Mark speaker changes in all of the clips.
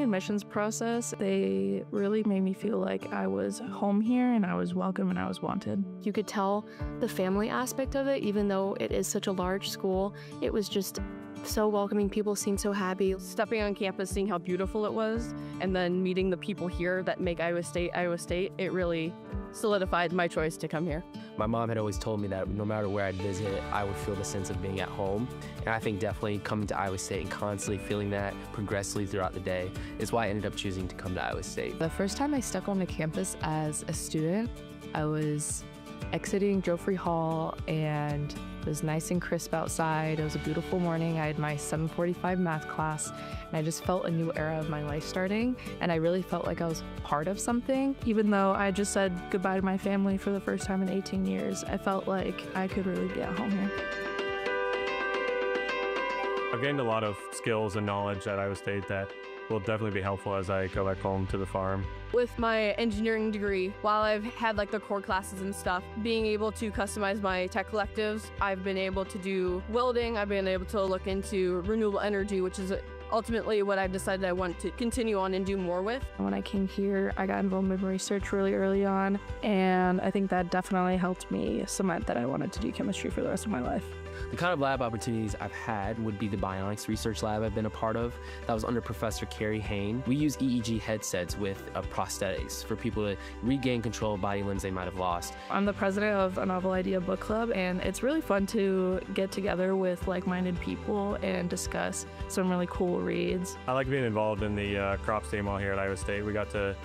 Speaker 1: admissions process, they really made me feel like I was home here and I was welcome and I was wanted.
Speaker 2: You could tell the family aspect of it, even though it is such a large school. It was just so welcoming. People seemed so happy.
Speaker 3: Stepping on campus, seeing how beautiful it was, and then meeting the people here that make Iowa State, it really solidified my choice to come here.
Speaker 4: My mom had always told me that no matter where I'd visit, I would feel the sense of being at home. And I think definitely coming to Iowa State and constantly feeling that progressively throughout the day is why I ended up choosing to come to Iowa State.
Speaker 5: The first time I stepped on the campus as a student, I was exiting Joffrey Hall and it was nice and crisp outside. It was a beautiful morning. I had my 7:45 math class and I just felt a new era of my life starting, and I really felt like I was part of something.
Speaker 1: Even though I just said goodbye to my family for the first time in 18 years, I felt like I could really be at home here.
Speaker 6: I've gained a lot of skills and knowledge at Iowa State that will definitely be helpful as I go back home to the farm.
Speaker 3: With my engineering degree, while I've had like the core classes and stuff, being able to customize my tech electives, I've been able to do welding, I've been able to look into renewable energy, which is ultimately what I've decided I want to continue on and do more with.
Speaker 1: When I came here, I got involved in research really early on, and I think that definitely helped me cement that I wanted to do chemistry for the rest of my life.
Speaker 4: The kind of lab opportunities I've had would be the bionics research lab I've been a part of. That was under Professor Carrie Hain. We use EEG headsets with prosthetics for people to regain control of body limbs they might have lost.
Speaker 1: I'm the president of a Novel Idea Book Club, and it's really fun to get together with like-minded people and discuss some really cool reads.
Speaker 6: I like being involved in the crops team while here at Iowa State. We got to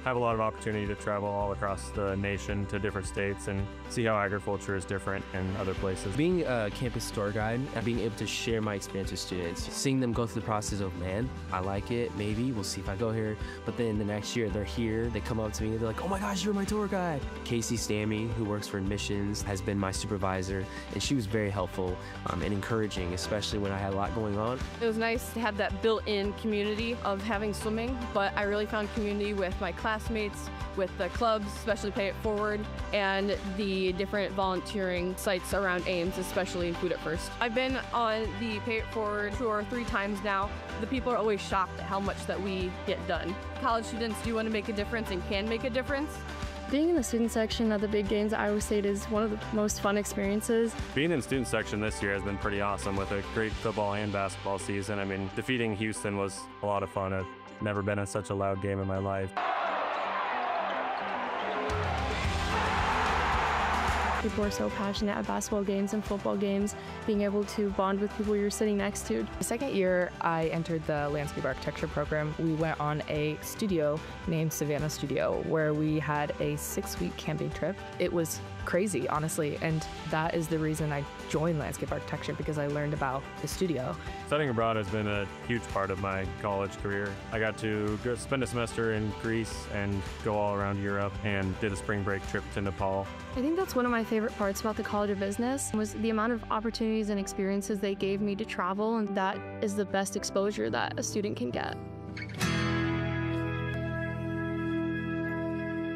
Speaker 6: have a lot of opportunity to travel all across the nation to different states and see how agriculture is different in other places.
Speaker 4: Being a campus tour guide and being able to share my experience with students, seeing them go through the process of, man, I like it, maybe, we'll see if I go here. But then the next year they're here, they come up to me, they're like, oh my gosh, you're my tour guide. Casey Stammy, who works for admissions, has been my supervisor, and she was very helpful and encouraging, especially when I had a lot going on.
Speaker 3: It was nice to have that built-in community of having swimming, but I really found community with my classmates, with the clubs, especially Pay It Forward, and the different volunteering sites around Ames, especially Food at First. I've been on the Pay It Forward tour 3 times now. The people are always shocked at how much that we get done. College students do want to make a difference and can make a difference.
Speaker 2: Being in the student section at the big games at Iowa State is one of the most fun experiences.
Speaker 6: Being in student section this year has been pretty awesome with a great football and basketball season. I mean, defeating Houston was a lot of fun. I've never been in such a loud game in my life.
Speaker 2: People are so passionate at basketball games and football games, being able to bond with people you're sitting next to.
Speaker 5: The second year I entered the landscape architecture program, we went on a studio named Savannah Studio where we had a 6-week camping trip. It was crazy, honestly, and that is the reason I joined landscape architecture, because I learned about the studio.
Speaker 6: Studying abroad has been a huge part of my college career. I got to go spend a semester in Greece and go all around Europe and did a spring break trip to Nepal.
Speaker 2: I think that's one of my favorite parts about the College of Business was the amount of opportunities and experiences they gave me to travel, and that is the best exposure that a student can get.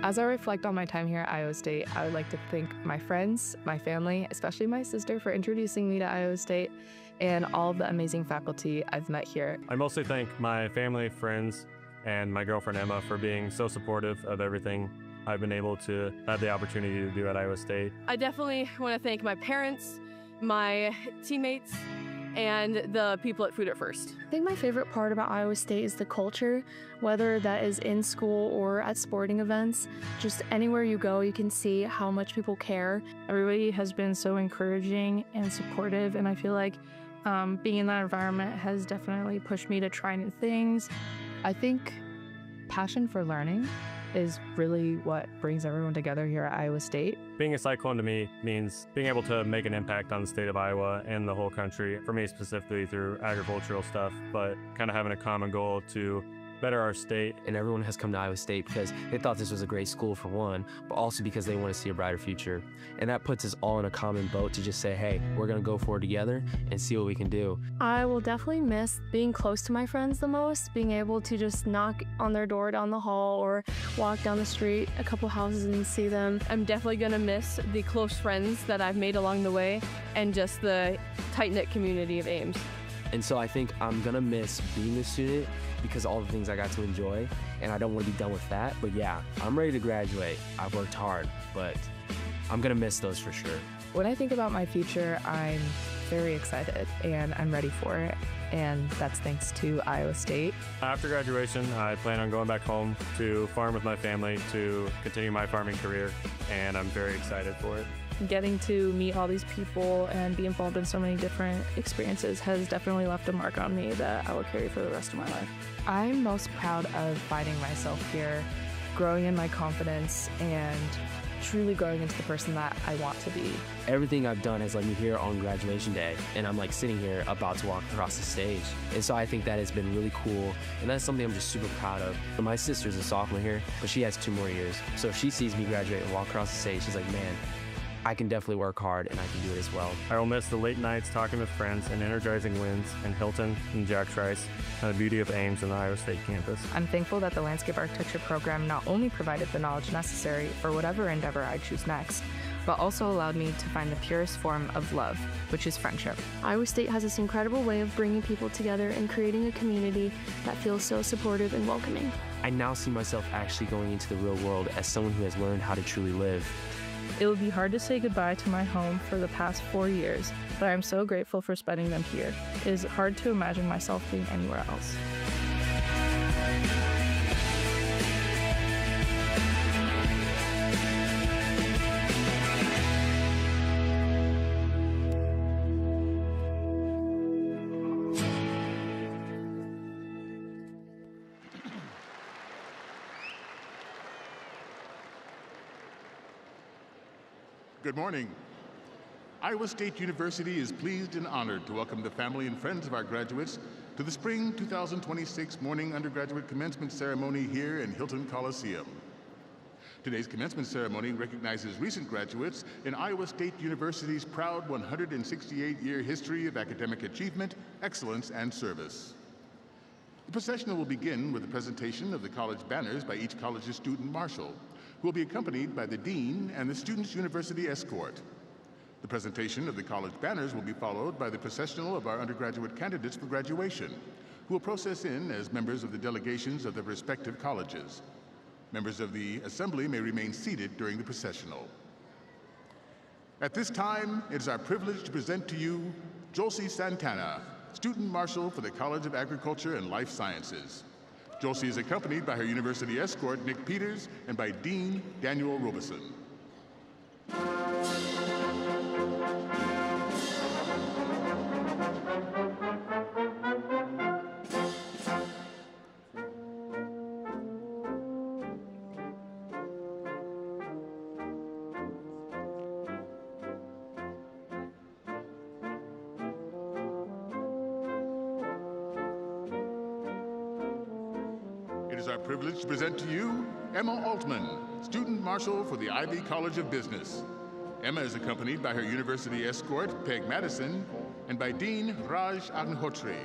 Speaker 5: As I reflect on my time here at Iowa State, I would like to thank my friends, my family, especially my sister for introducing me to Iowa State, and all of the amazing faculty I've met here.
Speaker 6: I mostly thank my family, friends, and my girlfriend Emma for being so supportive of everything I've been able to have the opportunity to do at Iowa State.
Speaker 3: I definitely want to thank my parents, my teammates, and the people at Food at First.
Speaker 2: I think my favorite part about Iowa State is the culture, whether that is in school or at sporting events. Just anywhere you go, you can see how much people care.
Speaker 1: Everybody has been so encouraging and supportive, and I feel like being in that environment has definitely pushed me to try new things.
Speaker 5: I think passion for learning is really what brings everyone together here at Iowa State.
Speaker 6: Being a Cyclone to me means being able to make an impact on the state of Iowa and the whole country, for me specifically through agricultural stuff, but kind of having a common goal to better our state.
Speaker 4: And everyone has come to Iowa State because they thought this was a great school for one, but also because they want to see a brighter future. And that puts us all in a common boat to just say, hey, we're going to go forward together and see what we can do.
Speaker 2: I will definitely miss being close to my friends the most, being able to just knock on their door down the hall or walk down the street a couple houses and see them.
Speaker 3: I'm definitely going to miss the close friends that I've made along the way and just the tight-knit community of Ames.
Speaker 4: And so I think I'm gonna miss being a student because all the things I got to enjoy, and I don't want to be done with that. But yeah, I'm ready to graduate. I've worked hard, but I'm gonna miss those for sure.
Speaker 5: When I think about my future, I'm very excited and I'm ready for it. And that's thanks to Iowa State.
Speaker 6: After graduation, I plan on going back home to farm with my family to continue my farming career, and I'm very excited for it.
Speaker 1: Getting to meet all these people and be involved in so many different experiences has definitely left a mark on me that I will carry for the rest of my life.
Speaker 5: I'm most proud of finding myself here, growing in my confidence, and truly growing into the person that I want to be.
Speaker 4: Everything I've done has led me here on graduation day, and I'm like sitting here about to walk across the stage. And so I think that has been really cool, and that's something I'm just super proud of. My sister's a sophomore here, but she has 2 more years. So if she sees me graduate and walk across the stage, she's like, man, I can definitely work hard and I can do it as well.
Speaker 6: I will miss the late nights talking with friends and energizing wins in Hilton and Jack Trice and the beauty of Ames and the Iowa State campus.
Speaker 5: I'm thankful that the landscape architecture program not only provided the knowledge necessary for whatever endeavor I choose next, but also allowed me to find the purest form of love, which is friendship.
Speaker 2: Iowa State has this incredible way of bringing people together and creating a community that feels so supportive and welcoming.
Speaker 4: I now see myself actually going into the real world as someone who has learned how to truly live.
Speaker 1: It would be hard to say goodbye to my home for the past 4 years, but I'm so grateful for spending them here. It is hard to imagine myself being anywhere else.
Speaker 7: Good morning. Iowa State University is pleased and honored to welcome the family and friends of our graduates to the Spring 2026 Morning Undergraduate Commencement Ceremony here in Hilton Coliseum. Today's commencement ceremony recognizes recent graduates in Iowa State University's proud 168-year history of academic achievement, excellence, and service. The processional will begin with a presentation of the college banners by each college's student marshal, who will be accompanied by the dean and the Students' University escort. The presentation of the college banners will be followed by the processional of our undergraduate candidates for graduation, who will process in as members of the delegations of their respective colleges. Members of the assembly may remain seated during the processional. At this time, it is our privilege to present to you Jolcy Santana, Student Marshal for the College of Agriculture and Life Sciences. Jolcy is accompanied by her university escort, Nick Peters, and by Dean Daniel Robeson. It is our privilege to present to you Emma Altman, Student Marshal for the Ivy College of Business. Emma is accompanied by her university escort, Peg Madison, and by Dean Raj Agnihotri.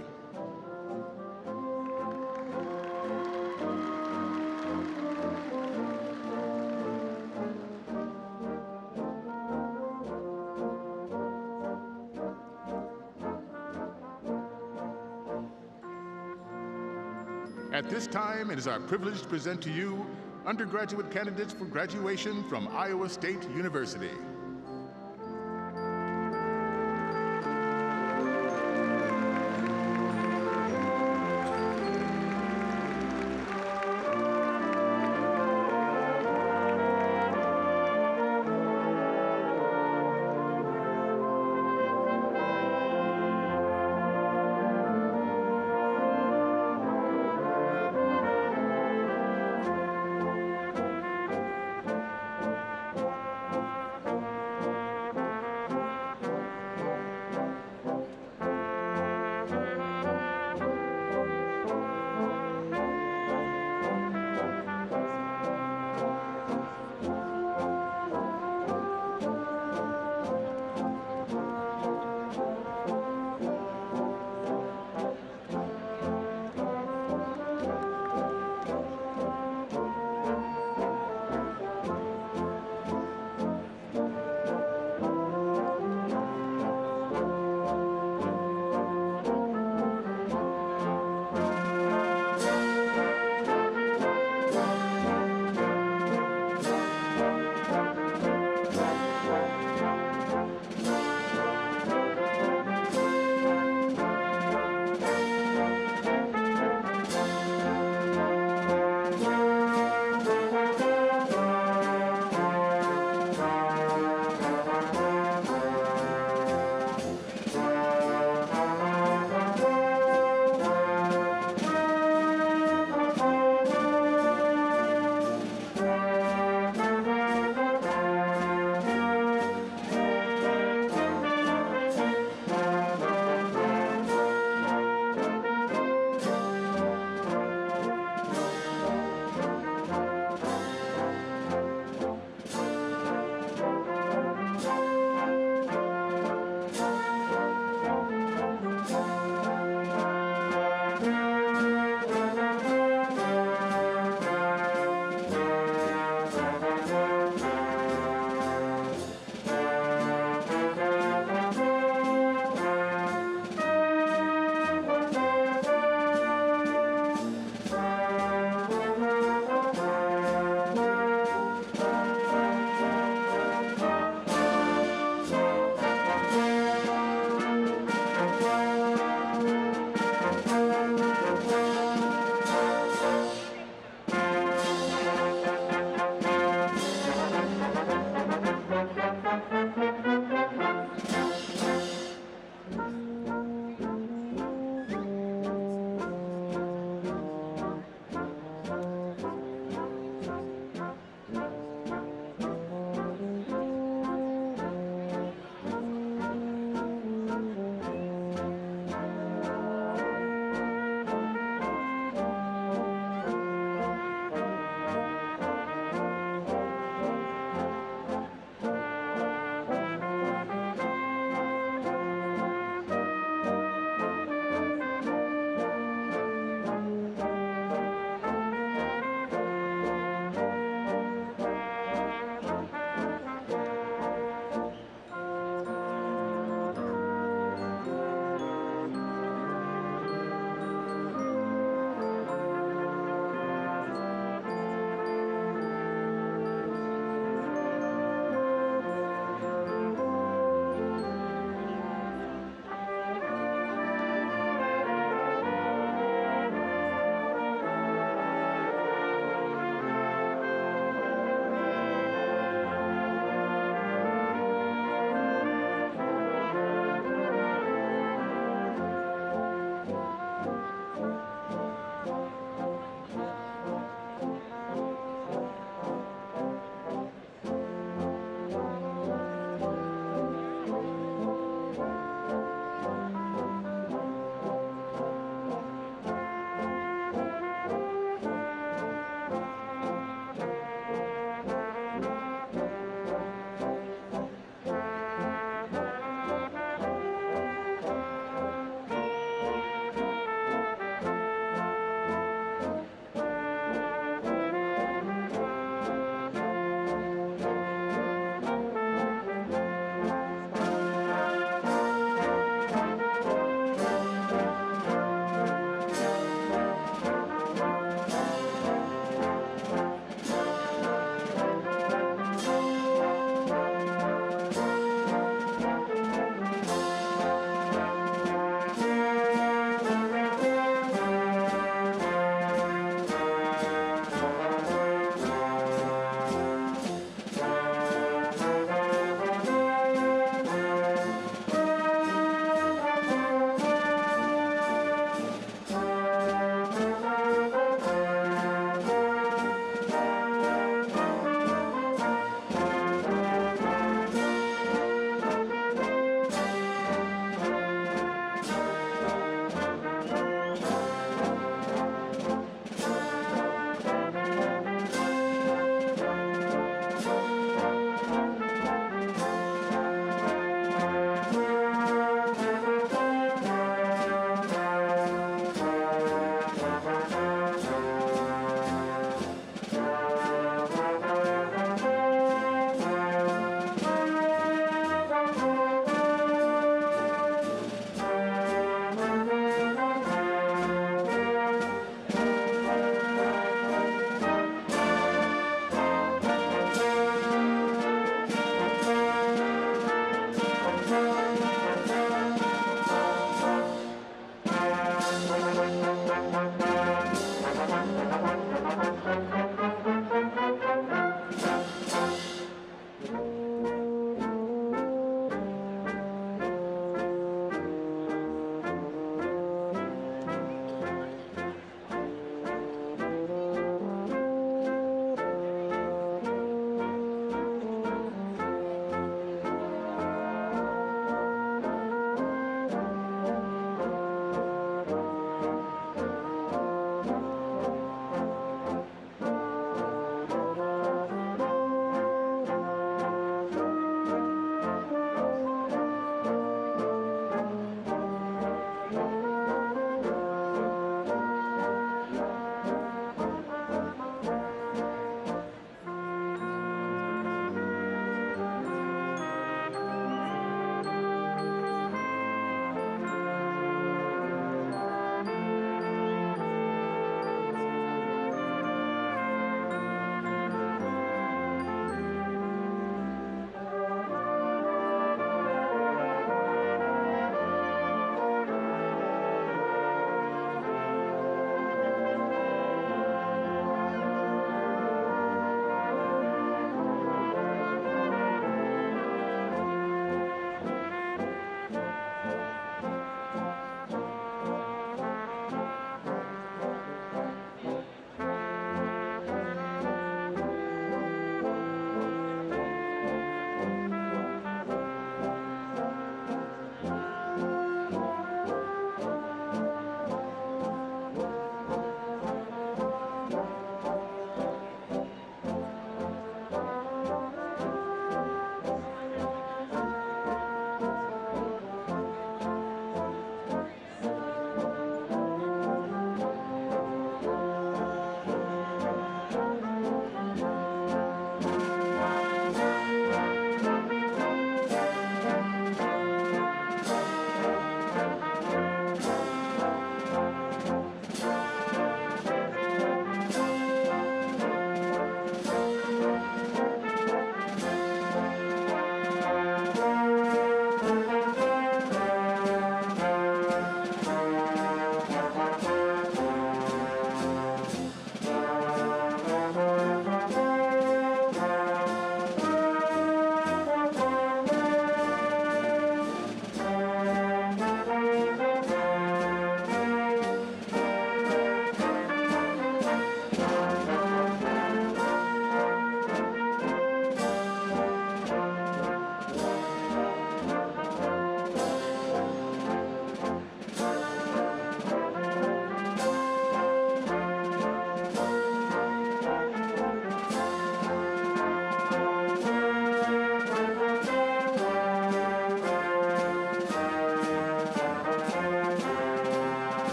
Speaker 7: At this time, it is our privilege to present to you undergraduate candidates for graduation from Iowa State University.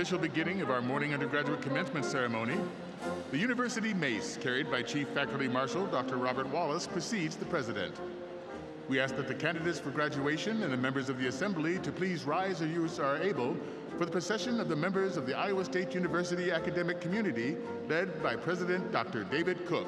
Speaker 7: official beginning of our morning undergraduate commencement ceremony, the University Mace, carried by Chief Faculty Marshal Dr. Robert Wallace, precedes the President. We ask that the candidates for graduation and the members of the Assembly to please rise as you are able for the procession of the members of the Iowa State University academic community, led by President Dr. David Cook.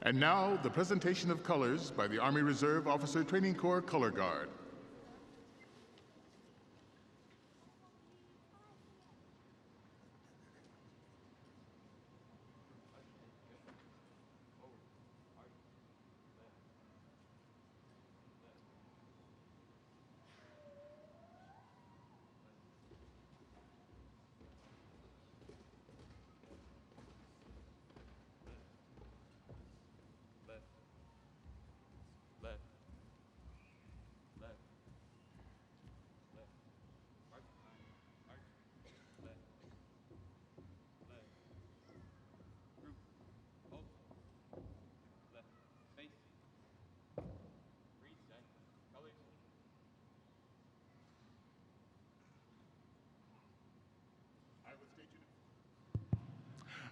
Speaker 7: And now, the presentation of colors by the Army Reserve Officer Training Corps Color Guard.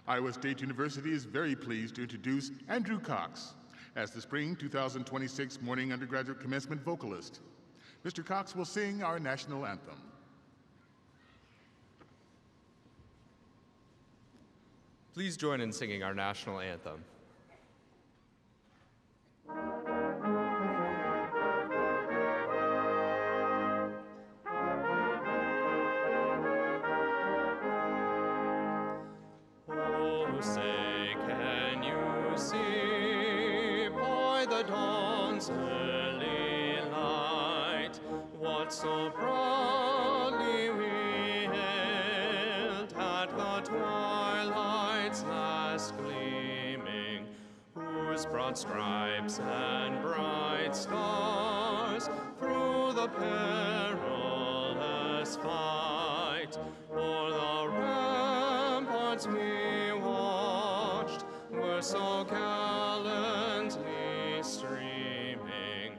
Speaker 7: Iowa State University is very pleased to introduce Andrew Cox as the Spring 2026 Morning Undergraduate Commencement vocalist. Mr. Cox will sing our national anthem.
Speaker 8: Please join in singing our national anthem.
Speaker 9: Say, can you see by the dawn's early light what so proudly we hailed at the twilight's last gleaming, whose broad stripes and bright stars through the perilous fight o'er the ramparts we were so gallantly streaming,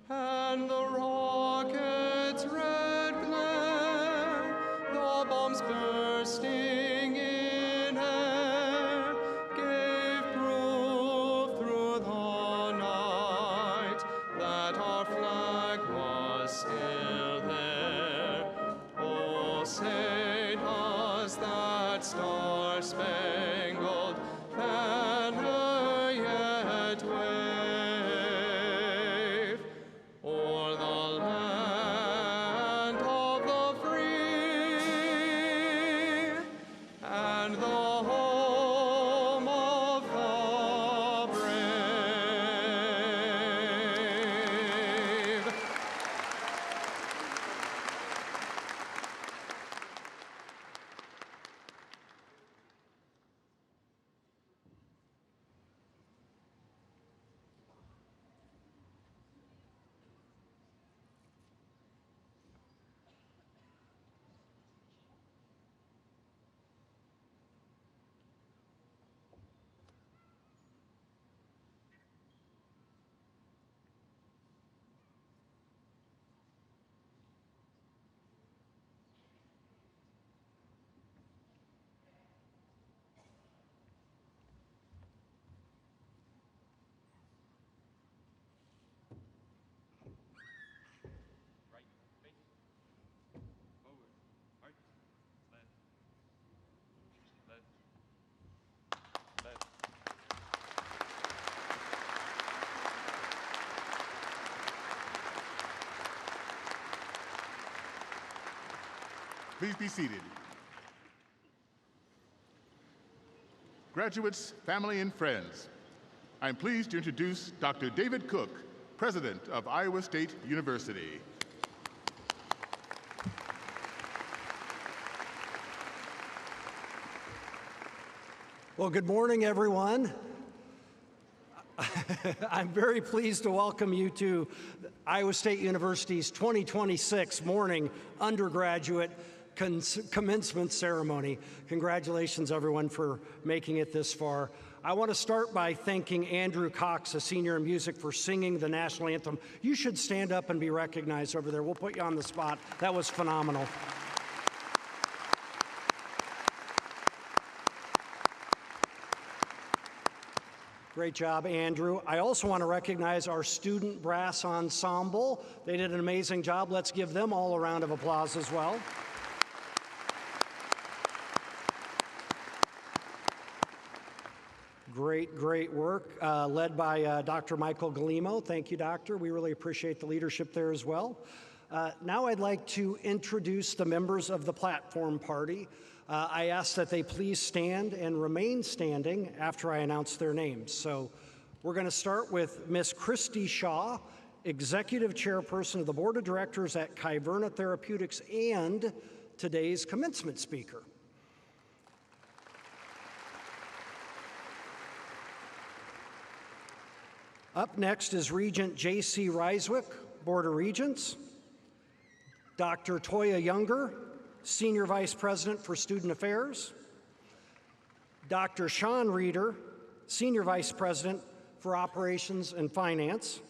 Speaker 9: and the rocket's red glare, the bombs bursting in air, gave proof through the night that our flag was still there. Oh, say does that star-spangled banner yet wave o'er the
Speaker 7: Please be seated. Graduates, family, and friends, I'm pleased to introduce Dr. David Cook, President of Iowa State University.
Speaker 10: Well, good morning, everyone. I'm very pleased to welcome you to Iowa State University's 2026 morning undergraduate commencement ceremony. Congratulations, everyone, for making it this far. I want to start by thanking Andrew Cox, a senior in music, for singing the national anthem. You should stand up and be recognized over there. We'll put you on the spot. That was phenomenal. Great job, Andrew. I also want to recognize our student brass ensemble. They did an amazing job. Let's give them all a round of applause as well. Great work, led by Dr. Michael Galimo. Thank you, Doctor. We really appreciate the leadership there as well. Now I'd like to introduce the members of the platform party. I ask that they please stand and remain standing after I announce their names. So we're going to start with Miss Christy Shaw, Executive Chairperson of the Board of Directors at Kyverna Therapeutics and today's commencement speaker. Up next is Regent J.C. Ryswick, Board of Regents, Dr. Toya Younger, Senior Vice President for Student Affairs, Dr. Sean Reeder, Senior Vice President for Operations and Finance,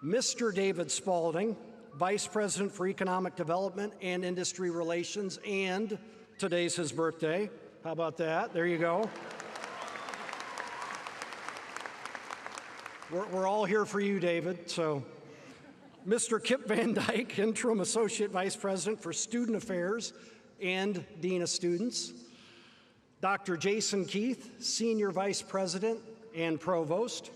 Speaker 10: Mr. David Spalding, Vice President for Economic Development and Industry Relations, and today's his birthday. How about that? There you go. We're all here for you, David. So, Mr. Kip Van Dyke, Interim Associate Vice President for Student Affairs and Dean of Students. Dr. Jason Keith, Senior Vice President and Provost.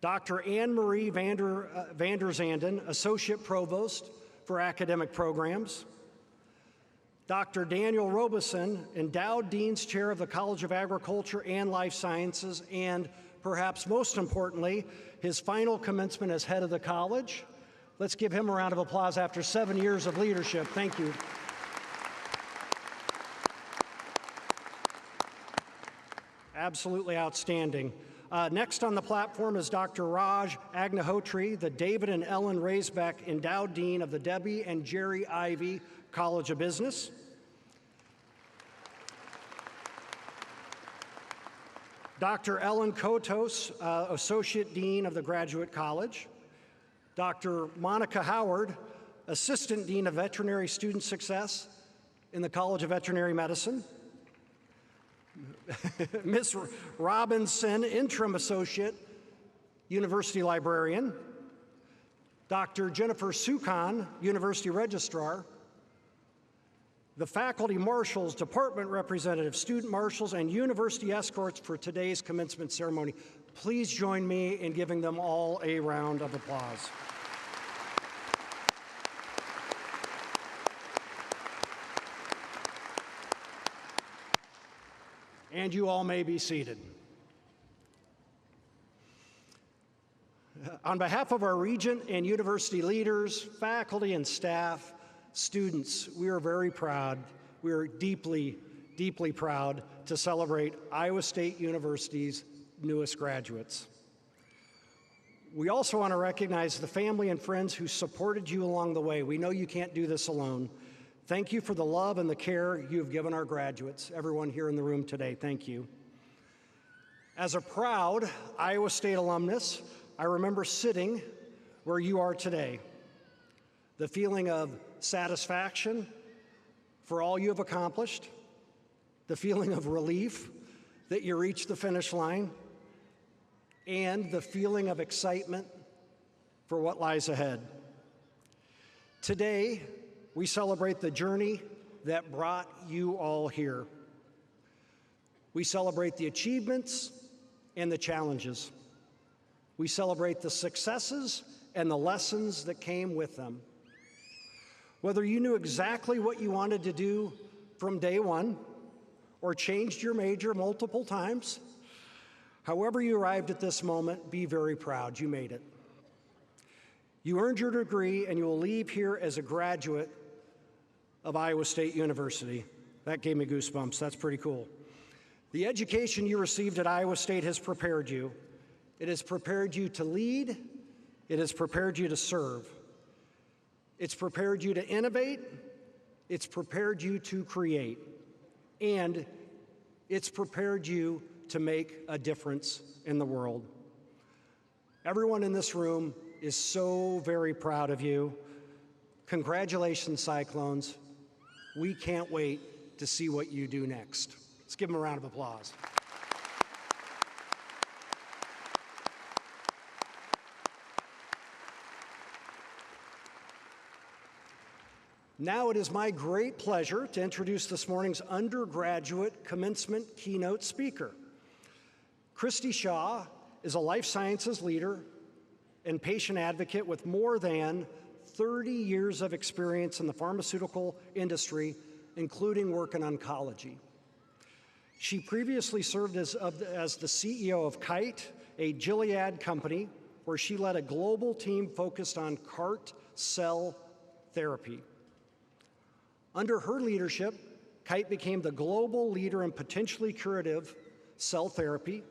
Speaker 10: Dr. Anne Marie Vander Zanden, Associate Provost for Academic Programs. Dr. Daniel Robeson, Endowed Dean's Chair of the College of Agriculture and Life Sciences, and perhaps most importantly, his final commencement as head of the college. Let's give him a round of applause after 7 years of leadership. Thank you. Absolutely outstanding. Next on the platform is Dr. Raj Agnihotri, the David and Ellen Raisbeck Endowed Dean of the Debbie and Jerry Ivy College of Business. Dr. Ellen Kotos, Associate Dean of the Graduate College. Dr. Monica Howard, Assistant Dean of Veterinary Student Success in the College of Veterinary Medicine. Ms. Robinson, Interim Associate, University Librarian. Dr. Jennifer Sukan, University Registrar. The faculty marshals, department representatives, student marshals, and university escorts for today's commencement ceremony. Please join me in giving them all a round of applause. And you all may be seated. On behalf of our regent and university leaders, faculty and staff, students, we are very proud. We are deeply, deeply proud to celebrate Iowa State University's newest graduates. We also want to recognize the family and friends who supported you along the way. We know you can't do this alone. Thank you for the love and the care you've given our graduates, everyone here in the room today. Thank you. As a proud Iowa State alumnus, I remember sitting where you are today. The feeling of satisfaction for all you have accomplished, the feeling of relief that you reached the finish line, and the feeling of excitement for what lies ahead. Today, we celebrate the journey that brought you all here. We celebrate the achievements and the challenges. We celebrate the successes and the lessons that came with them. Whether you knew exactly what you wanted to do from day one or changed your major multiple times, however you arrived at this moment, be very proud. You made it. You earned your degree, and you will leave here as a graduate of Iowa State University. That gave me goosebumps. That's pretty cool. The education you received at Iowa State has prepared you. It has prepared you to lead. It has prepared you to serve. It's prepared you to innovate. It's prepared you to create. And it's prepared you to make a difference in the world. Everyone in this room is so very proud of you. Congratulations, Cyclones. We can't wait to see what you do next. Let's give them a round of applause. Now it is my great pleasure to introduce this morning's undergraduate commencement keynote speaker. Christy Shaw is a life sciences leader and patient advocate with more than 30 years of experience in the pharmaceutical industry, including work in oncology. She previously served as the CEO of Kite, a Gilead company, where she led a global team focused on CAR-T cell therapy. Under her leadership, Kite became the global leader in potentially curative cell therapy,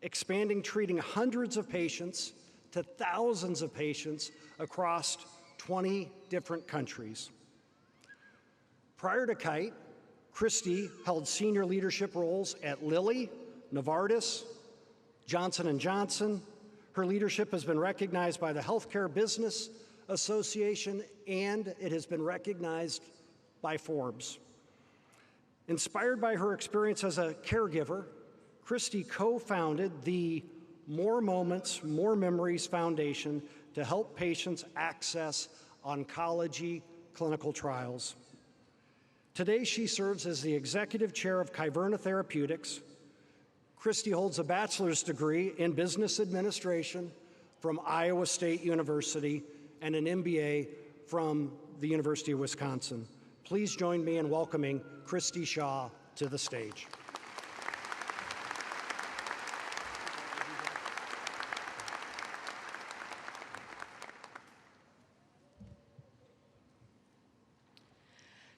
Speaker 10: expanding treating hundreds of patients to thousands of patients across 20 different countries. Prior to Kite, Christy held senior leadership roles at Lilly, Novartis, Johnson & Johnson. Her leadership has been recognized by the Healthcare Business Association, and it has been recognized by Forbes. Inspired by her experience as a caregiver, Christy co-founded the More Moments, More Memories Foundation to help patients access oncology clinical trials. Today, she serves as the executive chair of Kyverna Therapeutics. Christy holds a bachelor's degree in business administration from Iowa State University and an MBA from the University of Wisconsin. Please join me in welcoming Christy Shaw to the stage.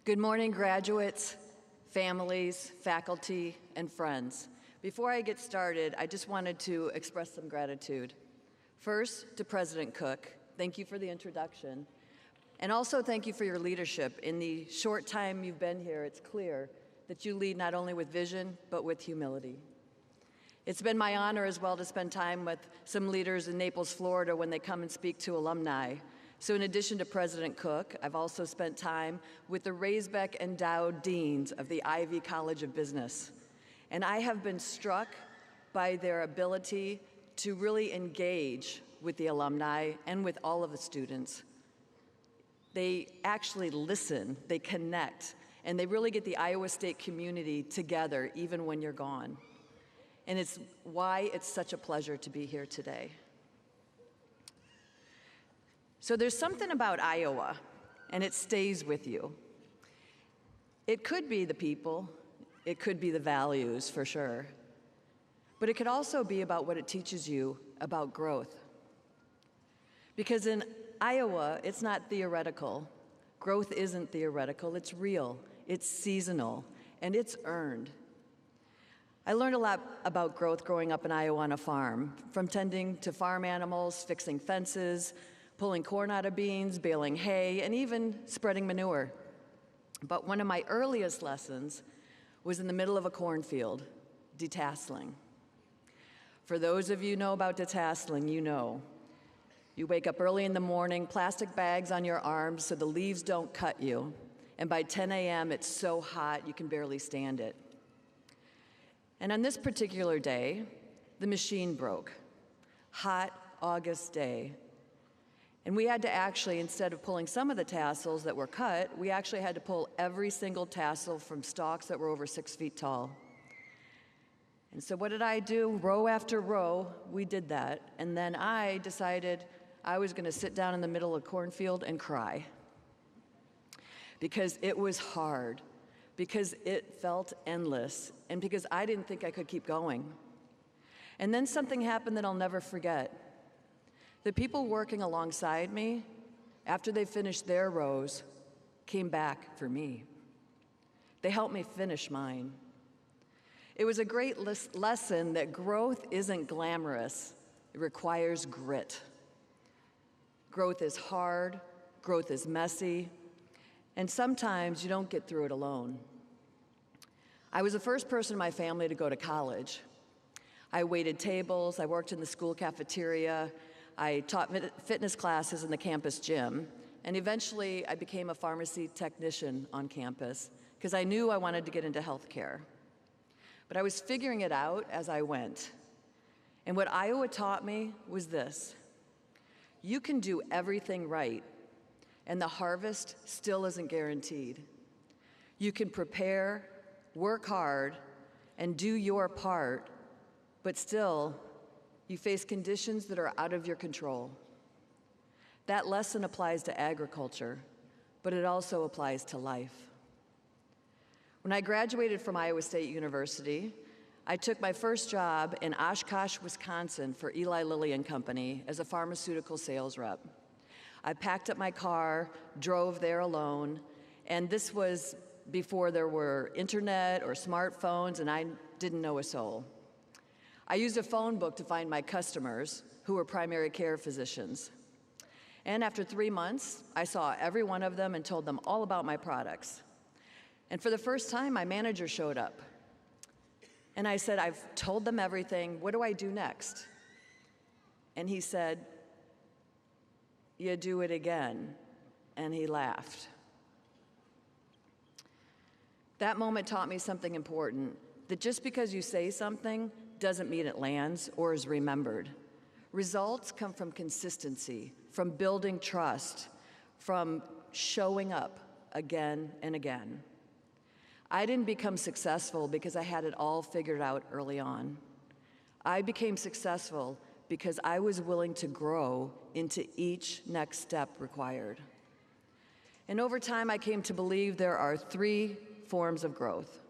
Speaker 11: Good morning, graduates, families, faculty, and friends. Before I get started, I just wanted to express some gratitude. First, to President Cook, thank you for the introduction. And also thank you for your leadership. In the short time you've been here, it's clear that you lead not only with vision, but with humility. It's been my honor as well to spend time with some leaders in Naples, Florida when they come and speak to alumni. So in addition to President Cook, I've also spent time with the Raisbeck Endowed Deans of the Ivy College of Business. And I have been struck by their ability to really engage with the alumni and with all of the students. They actually listen, they connect, and they really get the Iowa State community together even when you're gone. And it's why it's such a pleasure to be here today. So there's something about Iowa, and it stays with you. It could be the people, it could be the values for sure, but it could also be about what it teaches you about growth. Because in Iowa, it's not theoretical. Growth isn't theoretical, it's real, it's seasonal, and it's earned. I learned a lot about growth growing up in Iowa on a farm, from tending to farm animals, fixing fences, pulling corn out of beans, baling hay, and even spreading manure. But one of my earliest lessons was in the middle of a cornfield, detasseling. For those of you who know about detasseling, you know. You wake up early in the morning, plastic bags on your arms so the leaves don't cut you, and by 10 a.m. it's so hot you can barely stand it. And on this particular day, the machine broke. Hot August day. And we had to actually, instead of pulling some of the tassels that were cut, we actually had to pull every single tassel from stalks that were over 6 feet tall. And so what did I do? Row after row, we did that. And then I decided I was going to sit down in the middle of a cornfield and cry. because it was hard, because it felt endless, and because I didn't think I could keep going. And then something happened that I'll never forget. The people working alongside me, after they finished their rows, came back for me. They helped me finish mine. It was a great lesson that growth isn't glamorous. It requires grit. Growth is hard, growth is messy, and sometimes you don't get through it alone. I was the first person in my family to go to college. I waited tables, I worked in the school cafeteria, I taught fitness classes in the campus gym, and eventually I became a pharmacy technician on campus because I knew I wanted to get into healthcare. But I was figuring it out as I went. And what Iowa taught me was this: you can do everything right, and the harvest still isn't guaranteed. You can prepare, work hard, and do your part, but still, you face conditions that are out of your control. That lesson applies to agriculture, but it also applies to life. When I graduated from Iowa State University, I took my first job in Oshkosh, Wisconsin for Eli Lilly and Company as a pharmaceutical sales rep. I packed up my car, drove there alone, and this was before there were internet or smartphones, and I didn't know a soul. I used a phone book to find my customers, who were primary care physicians. And after 3 months, I saw every one of them and told them all about my products. And for the first time, my manager showed up. And I said, I've told them everything, what do I do next? And he said, you do it again. And he laughed. That moment taught me something important, that just because you say something doesn't mean it lands or is remembered. Results come from consistency, from building trust, from showing up again and again. I didn't become successful because I had it all figured out early on. I became successful because I was willing to grow into each next step required. And over time, I came to believe there are 3 forms of growth.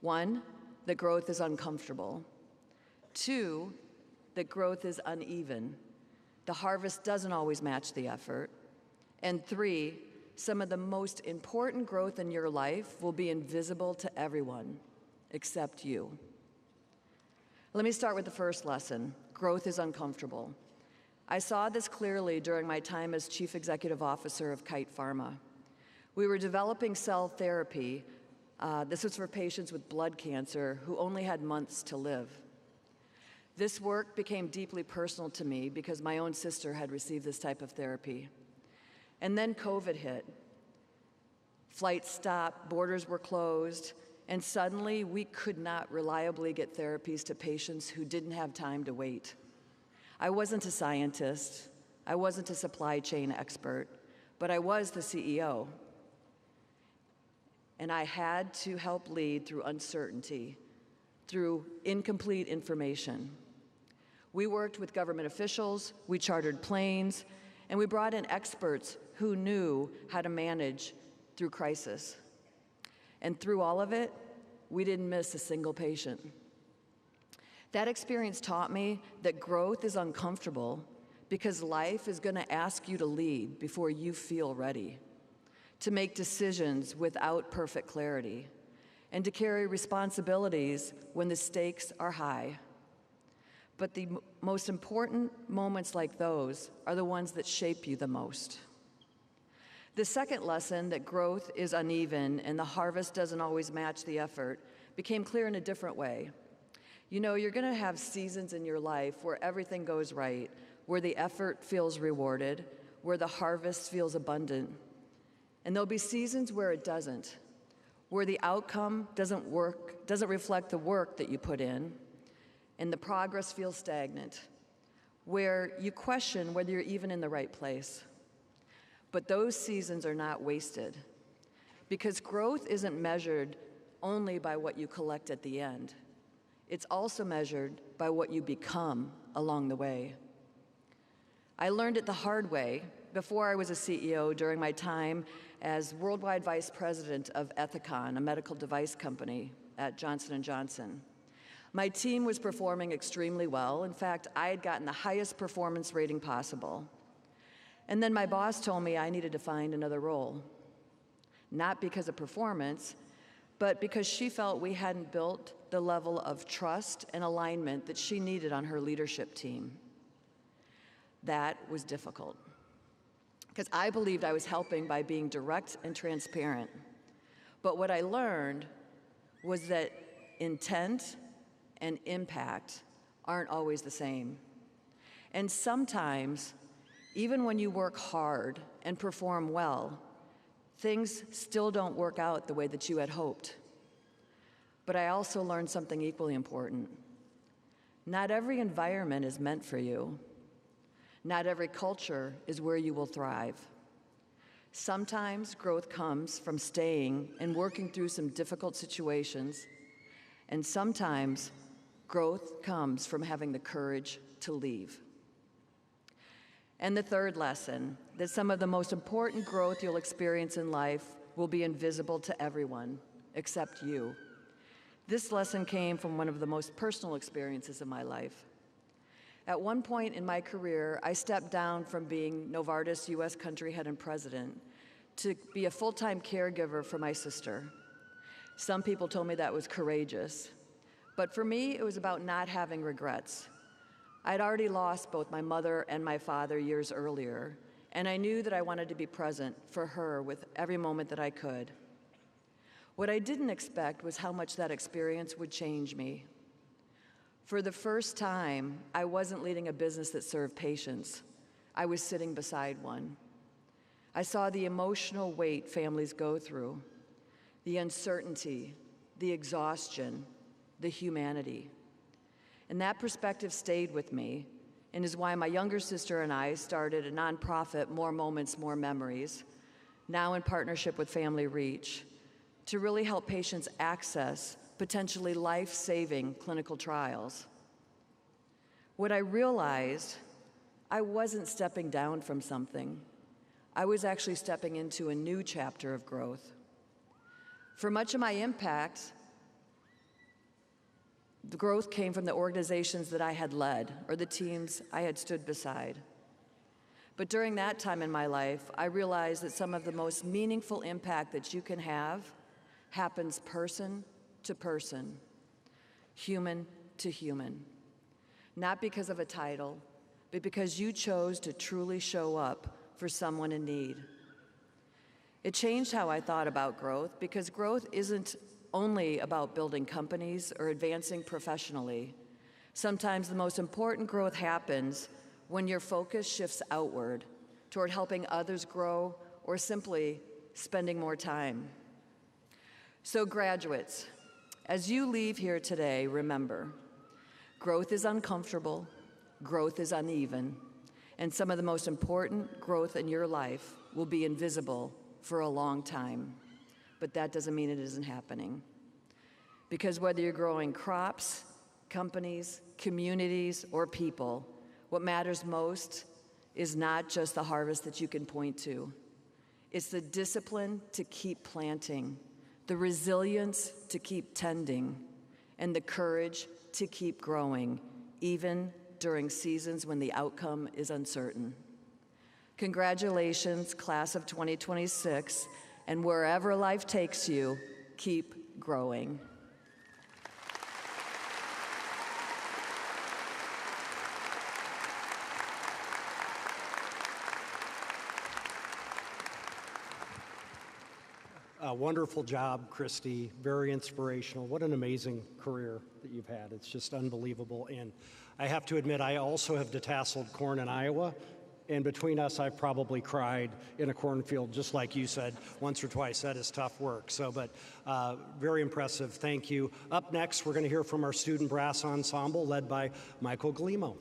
Speaker 11: 1, that growth is uncomfortable. 2, that growth is uneven. The harvest doesn't always match the effort. And 3, some of the most important growth in your life will be invisible to everyone except you. Let me start with the first lesson. Growth is uncomfortable. I saw this clearly during my time as Chief Executive Officer of Kite Pharma. We were developing cell therapy. This was for patients with blood cancer who only had months to live. This work became deeply personal to me because my own sister had received this type of therapy. And then COVID hit. Flights stopped, borders were closed, and suddenly we could not reliably get therapies to patients who didn't have time to wait. I wasn't a scientist, I wasn't a supply chain expert, but I was the CEO. And I had to help lead through uncertainty, through incomplete information. We worked with government officials, we chartered planes, and we brought in experts who knew how to manage through crisis. And through all of it, we didn't miss a single patient. That experience taught me that growth is uncomfortable because life is going to ask you to lead before you feel ready, to make decisions without perfect clarity, and to carry responsibilities when the stakes are high. But the most important moments like those are the ones that shape you the most. The second lesson, that growth is uneven and the harvest doesn't always match the effort, became clear in a different way. You know, you're going to have seasons in your life where everything goes right, where the effort feels rewarded, where the harvest feels abundant. And there'll be seasons where it doesn't, where the outcome doesn't reflect the work that you put in, and the progress feels stagnant, where you question whether you're even in the right place. But those seasons are not wasted, because growth isn't measured only by what you collect at the end. It's also measured by what you become along the way. I learned it the hard way before I was a CEO during my time as Worldwide Vice President of Ethicon, a medical device company at Johnson & Johnson. My team was performing extremely well. In fact, I had gotten the highest performance rating possible. And then my boss told me I needed to find another role, not because of performance, but because she felt we hadn't built the level of trust and alignment that she needed on her leadership team. That was difficult, because I believed I was helping by being direct and transparent. But what I learned was that intent and impact aren't always the same. And sometimes, even when you work hard and perform well, things still don't work out the way that you had hoped. But I also learned something equally important. Not every environment is meant for you. Not every culture is where you will thrive. Sometimes growth comes from staying and working through some difficult situations, and sometimes growth comes from having the courage to leave. And the third lesson, that some of the most important growth you'll experience in life will be invisible to everyone except you. This lesson came from one of the most personal experiences of my life. At one point in my career, I stepped down from being Novartis U.S. country head and president to be a full-time caregiver for my sister. Some people told me that was courageous, but for me, it was about not having regrets. I'd already lost both my mother and my father years earlier, and I knew that I wanted to be present for her with every moment that I could. What I didn't expect was how much that experience would change me. For the first time, I wasn't leading a business that served patients. I was sitting beside one. I saw the emotional weight families go through, the uncertainty, the exhaustion, the humanity. And that perspective stayed with me, and is why my younger sister and I started a nonprofit, More Moments, More Memories, now in partnership with Family Reach, to really help patients access potentially life-saving clinical trials. What I realized, I wasn't stepping down from something. I was actually stepping into a new chapter of growth. For much of my impact, the growth came from the organizations that I had led or the teams I had stood beside. But during that time in my life, I realized that some of the most meaningful impact that you can have happens person to person, human to human. Not because of a title, but because you chose to truly show up for someone in need. It changed how I thought about growth, because growth isn't only about building companies or advancing professionally. Sometimes the most important growth happens when your focus shifts outward toward helping others grow or simply spending more time. So graduates, as you leave here today, remember, growth is uncomfortable, growth is uneven, and some of the most important growth in your life will be invisible for a long time. But that doesn't mean it isn't happening. Because whether you're growing crops, companies, communities, or people, what matters most is not just the harvest that you can point to. It's the discipline to keep planting, the resilience to keep tending, and the courage to keep growing, even during seasons when the outcome is uncertain. Congratulations, class of 2026, and wherever life takes you, keep growing.
Speaker 10: Wonderful job, Christy. Very inspirational. What an amazing career that you've had. It's just unbelievable. And I have to admit, I also have detasseled corn in Iowa. And between us, I've probably cried in a cornfield, just like you said, once or twice. That is tough work. So, but very impressive. Thank you. Up next, we're going to hear from our student brass ensemble led by Michael Glimo.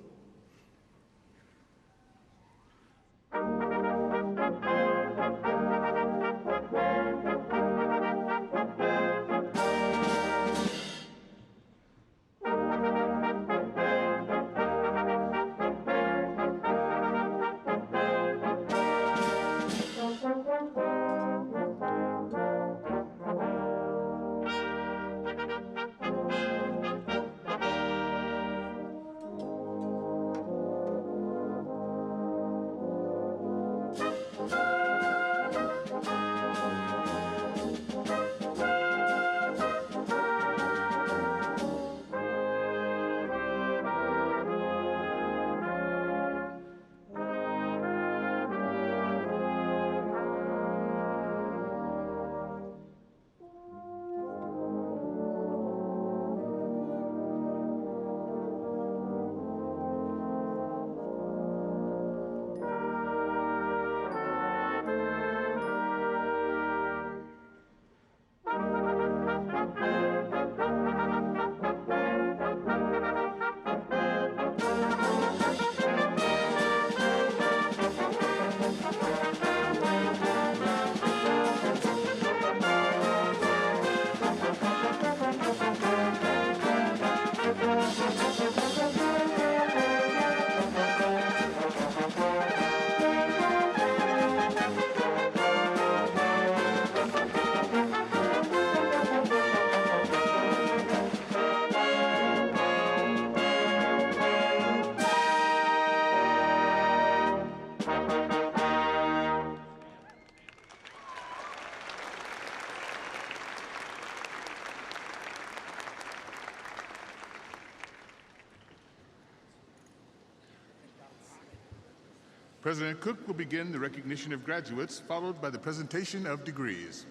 Speaker 7: President Cook will begin the recognition of graduates, followed by the presentation of degrees.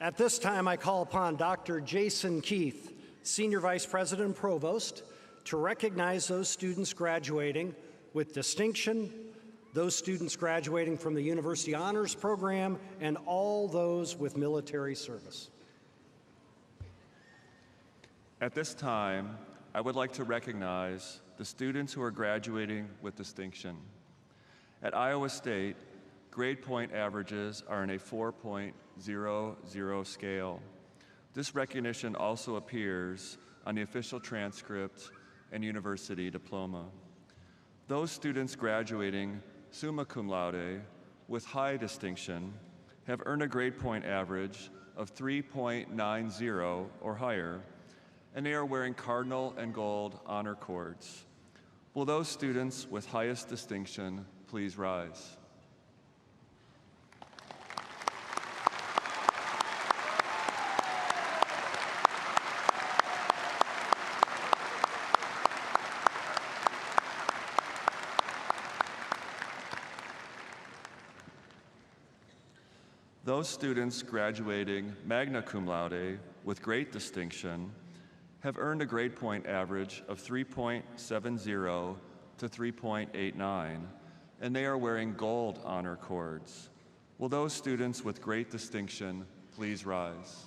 Speaker 10: At this time, I call upon Dr. Jason Keith, Senior Vice President and Provost, to recognize those students graduating with distinction, those students graduating from the University Honors Program, and all those with military service.
Speaker 12: At this time, I would like to recognize the students who are graduating with distinction. At Iowa State, grade point averages are in a 4.00 scale. This recognition also appears on the official transcript and university diploma. Those students graduating summa cum laude with high distinction have earned a grade point average of 3.90 or higher, and they are wearing cardinal and gold honor cords. Will those students with highest distinction please rise? Those students graduating magna cum laude with great distinction have earned a grade point average of 3.70 to 3.89, and they are wearing gold honor cords. Will those students with great distinction please rise?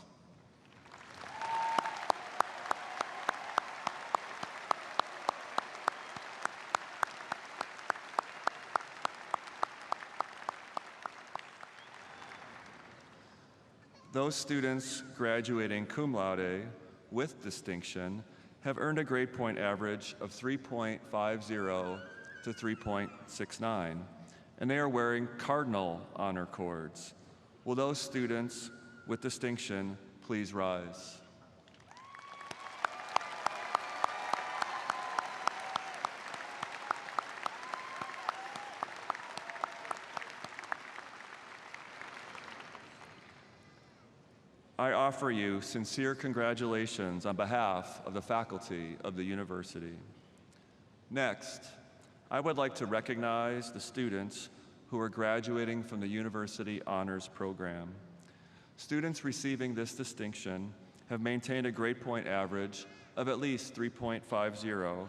Speaker 12: Those students graduating cum laude with distinction have earned a grade point average of 3.50 to 3.69, and they are wearing cardinal honor cords. Will those students with distinction please rise? I offer you sincere congratulations on behalf of the faculty of the university. Next, I would like to recognize the students who are graduating from the University Honors Program. Students receiving this distinction have maintained a grade point average of at least 3.50,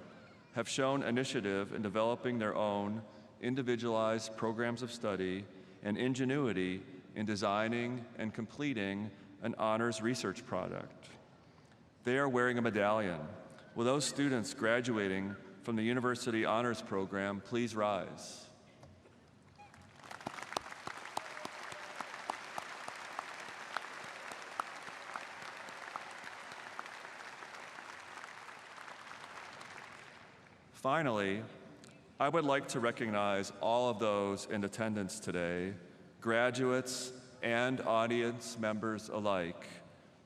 Speaker 12: have shown initiative in developing their own individualized programs of study, and ingenuity in designing and completing an honors research product. They are wearing a medallion. Will those students graduating from the University Honors Program please rise? Finally, I would like to recognize all of those in attendance today, graduates and audience members alike,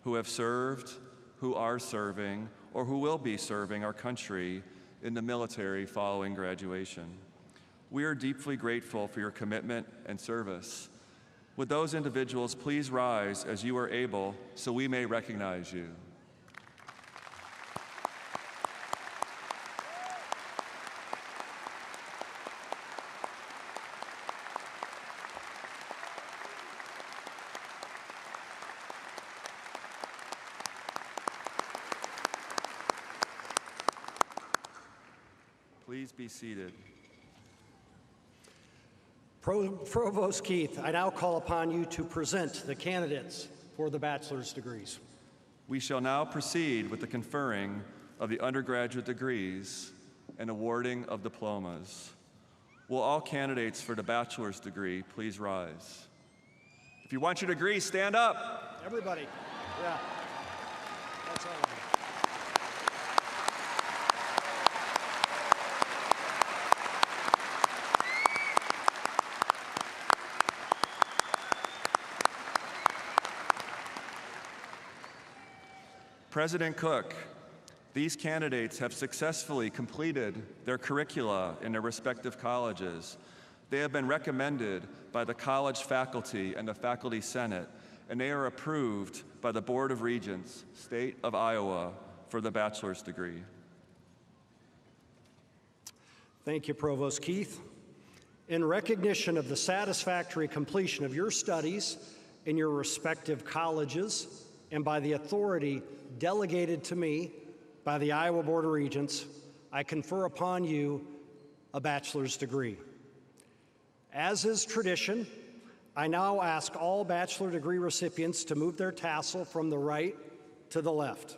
Speaker 12: who have served, who are serving, or who will be serving our country in the military following graduation. We are deeply grateful for your commitment and service. Would those individuals please rise as you are able so we may recognize you? Please be seated.
Speaker 10: Provost Keith, I now call upon you to present the candidates for the bachelor's degrees.
Speaker 12: We shall now proceed with the conferring of the undergraduate degrees and awarding of diplomas. Will all candidates for the bachelor's degree please rise? If you want your degree, stand up.
Speaker 10: Everybody, yeah, that's all.
Speaker 12: President Cook, these candidates have successfully completed their curricula in their respective colleges. They have been recommended by the college faculty and the faculty senate, and they are approved by the Board of Regents, State of Iowa, for the bachelor's degree.
Speaker 10: Thank you, Provost Keith. In recognition of the satisfactory completion of your studies in your respective colleges and by the authority delegated to me by the Iowa Board of Regents, I confer upon you a bachelor's degree. As is tradition, I now ask all bachelor degree recipients to move their tassel from the right to the left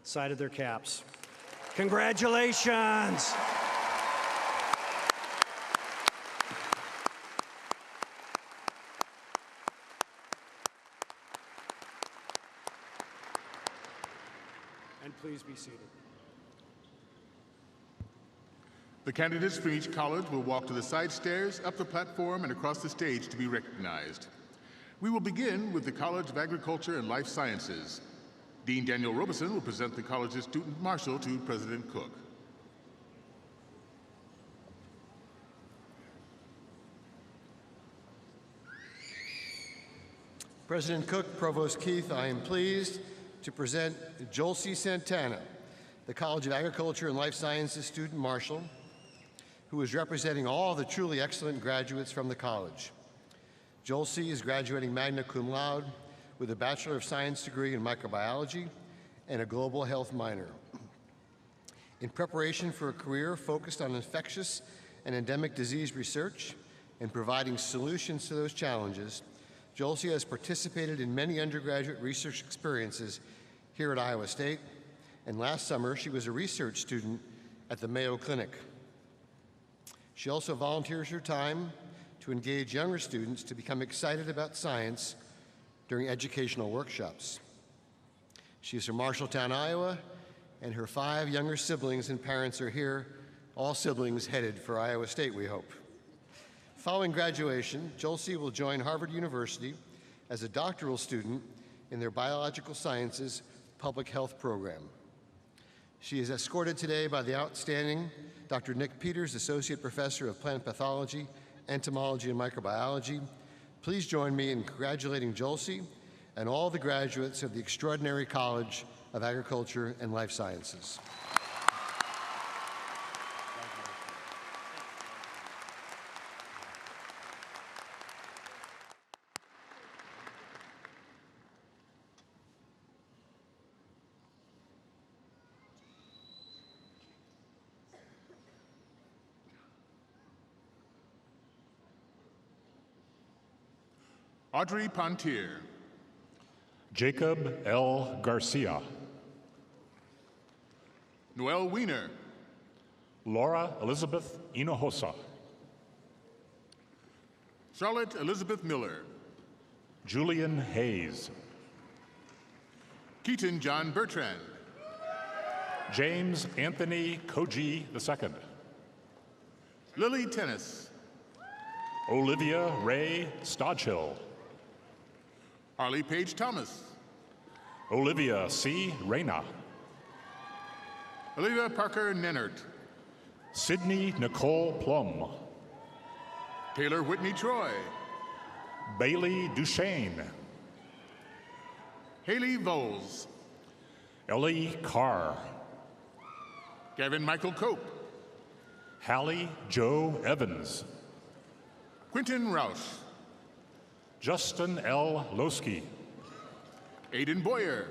Speaker 10: side of their caps. Congratulations! And please be seated.
Speaker 7: The candidates from each college will walk to the side stairs, up the platform, and across the stage to be recognized. We will begin with the College of Agriculture and Life Sciences. Dean Daniel Robeson will present the college's student marshal to President Cook.
Speaker 13: President Cook, Provost Keith, I am pleased to present Jolcy Santana, the College of Agriculture and Life Sciences student marshal, who is representing all the truly excellent graduates from the college. Jolcy is graduating magna cum laude with a Bachelor of Science degree in microbiology and a global health minor. In preparation for a career focused on infectious and endemic disease research and providing solutions to those challenges, Jolcy has participated in many undergraduate research experiences here at Iowa State, and last summer she was a research student at the Mayo Clinic. She also volunteers her time to engage younger students to become excited about science during educational workshops. She is from Marshalltown, Iowa, and her 5 younger siblings and parents are here, all siblings headed for Iowa State, we hope. Following graduation, Jolcy will join Harvard University as a doctoral student in their Biological Sciences Public Health program. She is escorted today by the outstanding Dr. Nick Peters, Associate Professor of Plant Pathology, Entomology, and Microbiology. Please join me in congratulating Jolcy and all the graduates of the extraordinary College of Agriculture and Life Sciences.
Speaker 7: Audrey Pontier.
Speaker 14: Jacob L. Garcia.
Speaker 7: Noel Wiener.
Speaker 14: Laura Elizabeth Hinojosa.
Speaker 7: Charlotte Elizabeth Miller.
Speaker 14: Julian Hayes.
Speaker 7: Keaton John Bertrand.
Speaker 14: James Anthony Koji II.
Speaker 7: Lily Tennis.
Speaker 14: Olivia Ray Stodghill.
Speaker 7: Harley Page Thomas.
Speaker 14: Olivia C. Reyna.
Speaker 7: Olivia Parker Nennert.
Speaker 14: Sydney Nicole Plum.
Speaker 7: Taylor Whitney Troy.
Speaker 14: Bailey Duchesne.
Speaker 7: Haley Voles.
Speaker 14: Ellie Carr.
Speaker 7: Gavin Michael Cope.
Speaker 14: Hallie Joe Evans.
Speaker 7: Quentin Roush.
Speaker 14: Justin L. Losky.
Speaker 7: Aiden Boyer.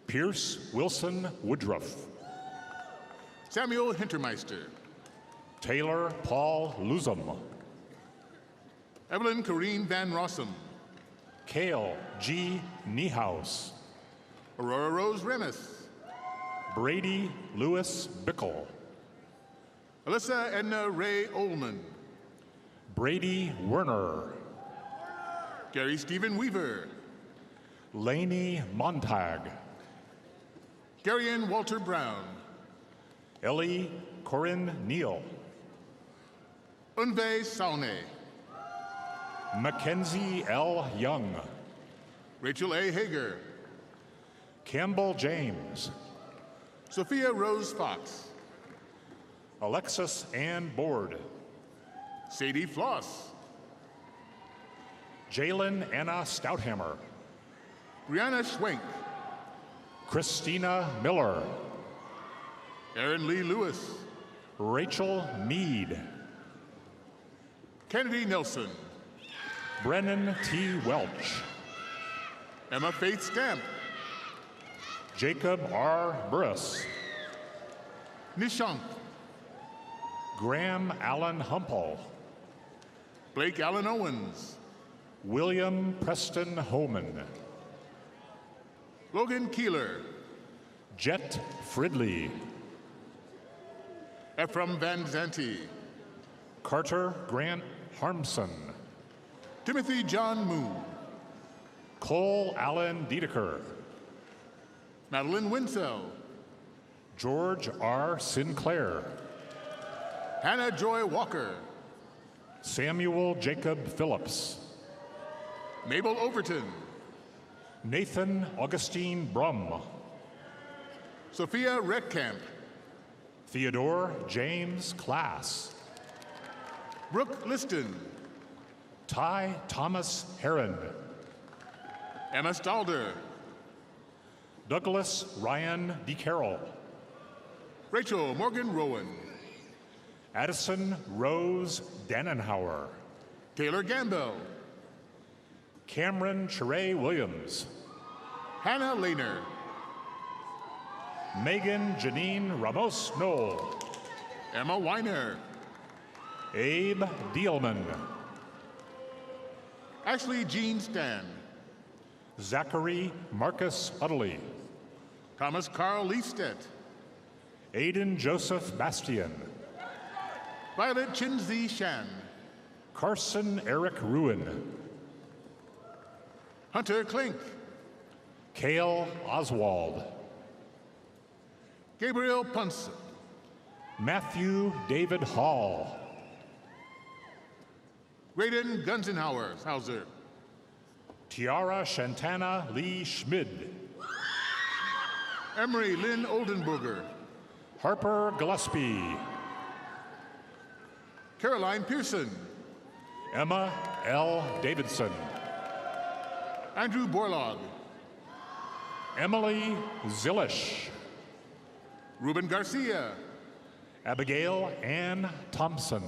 Speaker 14: Pierce Wilson Woodruff.
Speaker 7: Samuel Hintermeister.
Speaker 14: Taylor Paul Luzum.
Speaker 7: Evelyn Corrine Van Rossum.
Speaker 14: Kale G. Niehaus.
Speaker 7: Aurora Rose Remis.
Speaker 14: Brady Lewis Bickle.
Speaker 7: Alyssa Edna Ray Ullman.
Speaker 14: Brady Werner.
Speaker 7: Gary Stephen Weaver.
Speaker 14: Laney Montag.
Speaker 7: Garion Walter Brown.
Speaker 14: Ellie Corinne Neal.
Speaker 7: Unve Saune.
Speaker 14: Mackenzie L. Young.
Speaker 7: Rachel A. Hager.
Speaker 14: Campbell James.
Speaker 7: Sophia Rose Fox.
Speaker 14: Alexis Ann Board.
Speaker 7: Sadie Floss.
Speaker 14: Jalen Anna Stouthammer.
Speaker 7: Brianna Schwenk.
Speaker 14: Christina Miller.
Speaker 7: Aaron Lee Lewis.
Speaker 14: Rachel Mead.
Speaker 7: Kennedy Nelson.
Speaker 14: Brennan T. Welch.
Speaker 7: Emma Faith Stamp.
Speaker 14: Jacob R. Burris.
Speaker 7: Nishank.
Speaker 14: Graham Allen Humpel.
Speaker 7: Blake Allen Owens.
Speaker 14: William Preston Homan.
Speaker 7: Logan Keeler.
Speaker 14: Jet Fridley.
Speaker 7: Ephraim Van Zanti.
Speaker 14: Carter Grant Harmson.
Speaker 7: Timothy John Moon.
Speaker 14: Cole Allen Dedeker.
Speaker 7: Madeline Winsell.
Speaker 14: George R. Sinclair.
Speaker 7: Hannah Joy Walker.
Speaker 14: Samuel Jacob Phillips.
Speaker 7: Mabel Overton.
Speaker 14: Nathan Augustine Brum.
Speaker 7: Sophia Redcamp.
Speaker 14: Theodore James Class.
Speaker 7: Brooke Liston.
Speaker 14: Ty Thomas Heron.
Speaker 7: Emma Stalder.
Speaker 14: Douglas Ryan DeCarroll.
Speaker 7: Rachel Morgan Rowan.
Speaker 14: Addison Rose Dannenhauer.
Speaker 7: Taylor Gamble.
Speaker 14: Cameron Sheree Williams.
Speaker 7: Hannah Lehner.
Speaker 14: Megan Janine Ramos Knoll.
Speaker 7: Emma Weiner.
Speaker 14: Abe Dielman.
Speaker 7: Ashley Jean Stan.
Speaker 14: Zachary Marcus Uddley.
Speaker 7: Thomas Carl Leifstedt.
Speaker 14: Aiden Joseph Bastian.
Speaker 7: Violet Chinzi Shan.
Speaker 14: Carson Eric Ruin.
Speaker 7: Hunter Klink.
Speaker 14: Cale Oswald.
Speaker 7: Gabriel Punce.
Speaker 14: Matthew David Hall.
Speaker 7: Graydon Gunzenhauser.
Speaker 14: Tiara Shantana Lee Schmid.
Speaker 7: Emery Lynn Oldenburger.
Speaker 14: Harper Gillespie.
Speaker 7: Caroline Pearson.
Speaker 14: Emma L. Davidson.
Speaker 7: Andrew Borlaug.
Speaker 14: Emily Zillish.
Speaker 7: Ruben Garcia.
Speaker 14: Abigail Ann Thompson.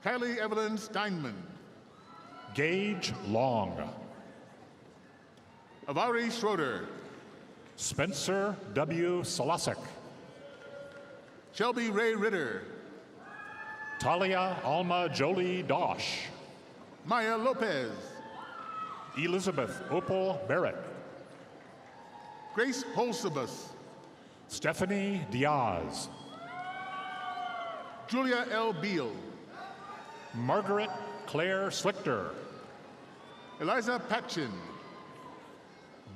Speaker 7: Kylie Evelyn Steinman.
Speaker 14: Gage Long.
Speaker 7: Avari Schroeder.
Speaker 14: Spencer W. Salasek.
Speaker 7: Shelby Ray Ritter.
Speaker 14: Talia Alma Jolie Dosh.
Speaker 7: Maya Lopez.
Speaker 14: Elizabeth Opal Barrett.
Speaker 7: Grace Holsabus.
Speaker 14: Stephanie Diaz.
Speaker 7: Julia L. Beal.
Speaker 14: Margaret Claire Slichter.
Speaker 7: Eliza Patchin.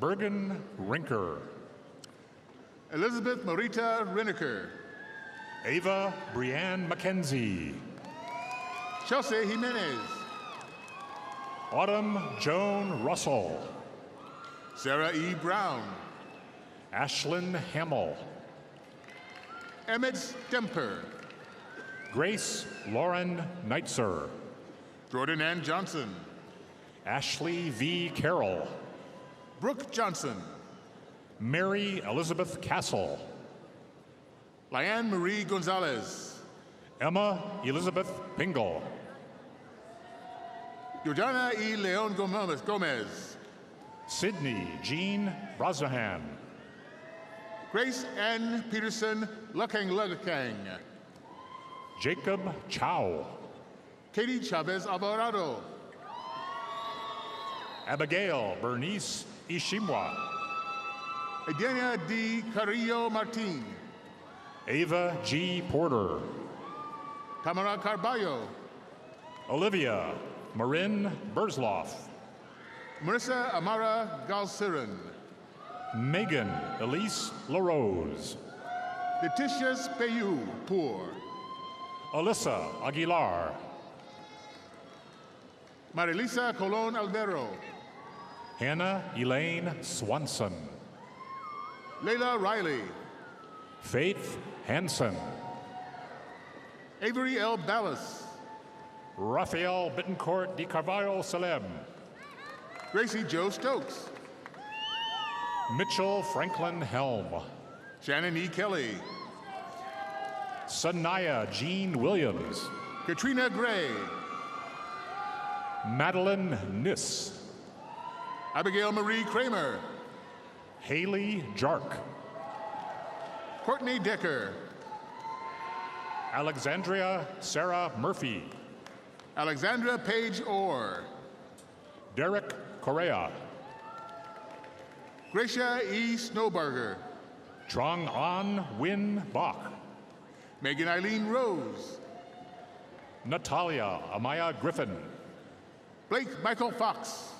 Speaker 14: Bergen Rinker.
Speaker 7: Elizabeth Marita Reneker.
Speaker 14: Ava Brianne McKenzie.
Speaker 7: Chelsea Jimenez.
Speaker 14: Autumn Joan Russell.
Speaker 7: Sarah E. Brown.
Speaker 14: Ashlyn Hamill.
Speaker 7: Emmett Stemper.
Speaker 14: Grace Lauren Neitzer.
Speaker 7: Jordan Ann Johnson.
Speaker 14: Ashley V. Carroll.
Speaker 7: Brooke Johnson.
Speaker 14: Mary Elizabeth Castle.
Speaker 7: Liane Marie Gonzalez.
Speaker 14: Emma Elizabeth Pingle.
Speaker 7: Jordana E. Leon Gomez.
Speaker 14: Sydney Jean Brosnahan.
Speaker 7: Grace Ann Peterson Lukang.
Speaker 14: Jacob Chow.
Speaker 7: Katie Chavez Alvarado.
Speaker 14: Abigail Bernice Ishimwa.
Speaker 7: Edenia D. Carrillo Martin.
Speaker 14: Ava G. Porter.
Speaker 7: Tamara Carballo.
Speaker 14: Olivia Marin Burzloff.
Speaker 7: Marissa Amara Galsiran.
Speaker 14: Megan Elise LaRose.
Speaker 7: Letitia Speyu Poor.
Speaker 14: Alyssa Aguilar.
Speaker 7: Marilisa Colon Albero.
Speaker 14: Hannah Elaine Swanson.
Speaker 7: Layla Riley.
Speaker 14: Faith Hansen.
Speaker 7: Avery L. Ballas.
Speaker 14: Rafael Bittencourt de Carvalho Salem.
Speaker 7: Gracie Joe Stokes.
Speaker 14: Mitchell Franklin Helm.
Speaker 7: Shannon E. Kelly.
Speaker 14: Sanaya Jean Williams.
Speaker 7: Katrina Gray.
Speaker 14: Madeline Niss.
Speaker 7: Abigail Marie Kramer.
Speaker 14: Haley Jark.
Speaker 7: Courtney Decker.
Speaker 14: Alexandria Sarah Murphy.
Speaker 7: Alexandra Page Orr.
Speaker 14: Derek Correa.
Speaker 7: Gracia E. Snowbarger.
Speaker 14: Trong An Win Bach.
Speaker 7: Megan Eileen Rose.
Speaker 14: Natalia Amaya Griffin.
Speaker 7: Blake Michael Fox.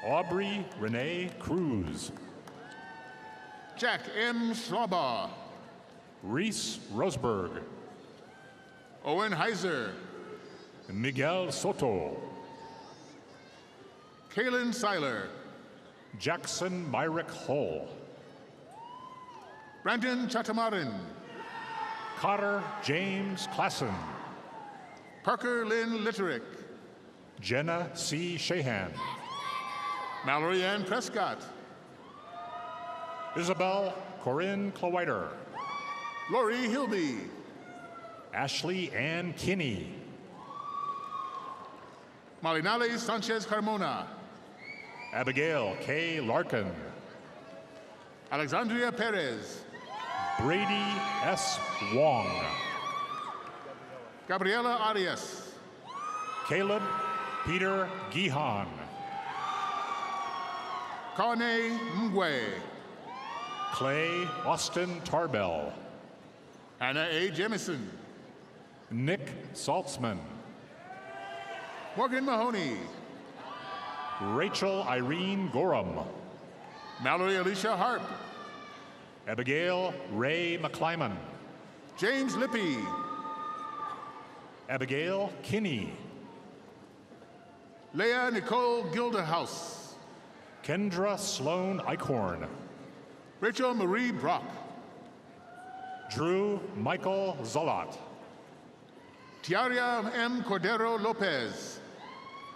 Speaker 14: Aubrey Renee Cruz.
Speaker 7: Jack M. Schlaubaugh.
Speaker 14: Reese Roseberg.
Speaker 7: Owen Heiser.
Speaker 14: Miguel Soto.
Speaker 7: Kaylin Seiler.
Speaker 14: Jackson Myrick Hull.
Speaker 7: Brandon Chatamarin.
Speaker 14: Cotter James Klassen.
Speaker 7: Parker Lynn Litterick.
Speaker 14: Jenna C. Shahan.
Speaker 7: Mallory Ann Prescott.
Speaker 14: Isabel Corinne Clowiter.
Speaker 7: Lori Hilby.
Speaker 14: Ashley Ann Kinney.
Speaker 7: Malinale Sanchez Carmona.
Speaker 14: Abigail K. Larkin.
Speaker 7: Alexandria Perez.
Speaker 14: Brady S. Wong.
Speaker 7: Gabriela Arias.
Speaker 14: Caleb Peter Gihan.
Speaker 7: Kane Mgwe.
Speaker 14: Clay Austin Tarbell.
Speaker 7: Hannah A. Jemison.
Speaker 14: Nick Saltzman.
Speaker 7: Morgan Mahoney.
Speaker 14: Rachel Irene Gorham.
Speaker 7: Mallory Alicia Harp.
Speaker 14: Abigail Ray McClyman.
Speaker 7: James Lippy.
Speaker 14: Abigail Kinney.
Speaker 7: Leah Nicole Gilderhouse.
Speaker 14: Kendra Sloan Eichhorn.
Speaker 7: Rachel Marie Brock.
Speaker 14: Drew Michael Zolat.
Speaker 7: Tiaria M. Cordero Lopez.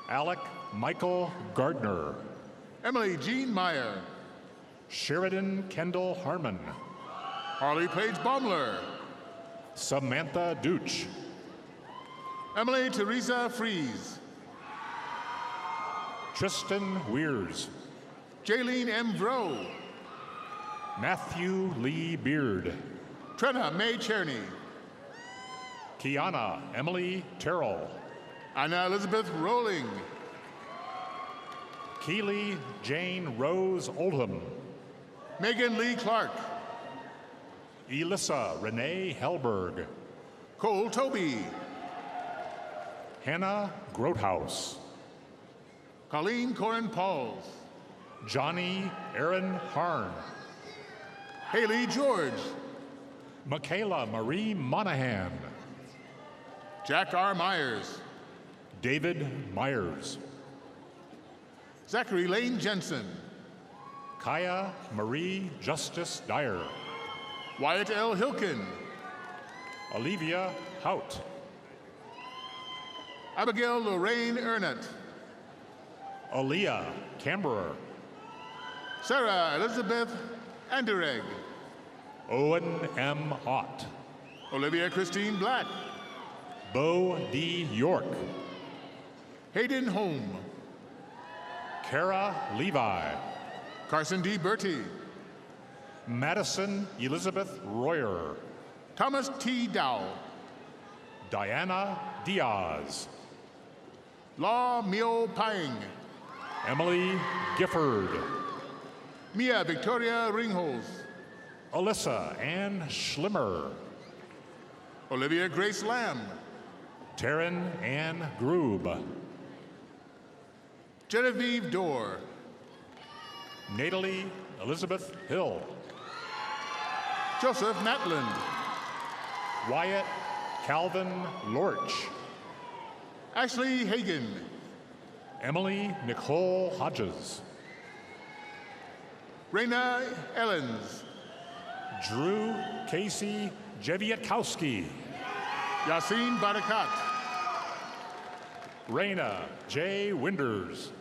Speaker 14: Alec Michael Gardner.
Speaker 7: Emily Jean Meyer.
Speaker 14: Sheridan Kendall Harmon.
Speaker 7: Harley Page Baumler.
Speaker 14: Samantha Dooch.
Speaker 7: Emily Teresa Fries.
Speaker 14: Tristan Weirs.
Speaker 7: Jaylene M. Vro.
Speaker 14: Matthew Lee Beard.
Speaker 7: Trenna May Cherney.
Speaker 14: Kiana Emily Terrell.
Speaker 7: Anna Elizabeth Rowling.
Speaker 14: Keely Jane Rose Oldham.
Speaker 7: Megan Lee Clark.
Speaker 14: Elissa Renee Hellberg.
Speaker 7: Cole Toby.
Speaker 14: Hannah Grothaus.
Speaker 7: Colleen Corin Pauls.
Speaker 14: Johnny Aaron Harn.
Speaker 7: Haley George.
Speaker 14: Michaela Marie Monahan.
Speaker 7: Jack R. Myers.
Speaker 14: David Myers.
Speaker 7: Zachary Lane Jensen.
Speaker 14: Kaya Marie Justice Dyer.
Speaker 7: Wyatt L. Hilkin.
Speaker 14: Olivia Hout.
Speaker 7: Abigail Lorraine Ernett.
Speaker 14: Aaliyah Camberer.
Speaker 7: Sarah Elizabeth Anderegg.
Speaker 14: Owen M. Ott.
Speaker 7: Olivia Christine Black.
Speaker 14: Bo D. York.
Speaker 7: Hayden Holm.
Speaker 14: Kara Levi.
Speaker 7: Carson D. Bertie.
Speaker 14: Madison Elizabeth Royer.
Speaker 7: Thomas T. Dow.
Speaker 14: Diana Diaz.
Speaker 7: Law Mio Pang.
Speaker 14: Emily Gifford.
Speaker 7: Mia Victoria Ringholz.
Speaker 14: Alyssa Ann Schlimmer.
Speaker 7: Olivia Grace Lamb.
Speaker 14: Taryn Ann Grube.
Speaker 7: Genevieve Dorr.
Speaker 14: Natalie Elizabeth Hill.
Speaker 7: Joseph Matland.
Speaker 14: Wyatt Calvin Lorch.
Speaker 7: Ashley Hagan.
Speaker 14: Emily Nicole Hodges.
Speaker 7: Raina Ellens.
Speaker 14: Drew Casey Jevietkowski.
Speaker 7: Yassine Barakat.
Speaker 14: Raina J. Winders.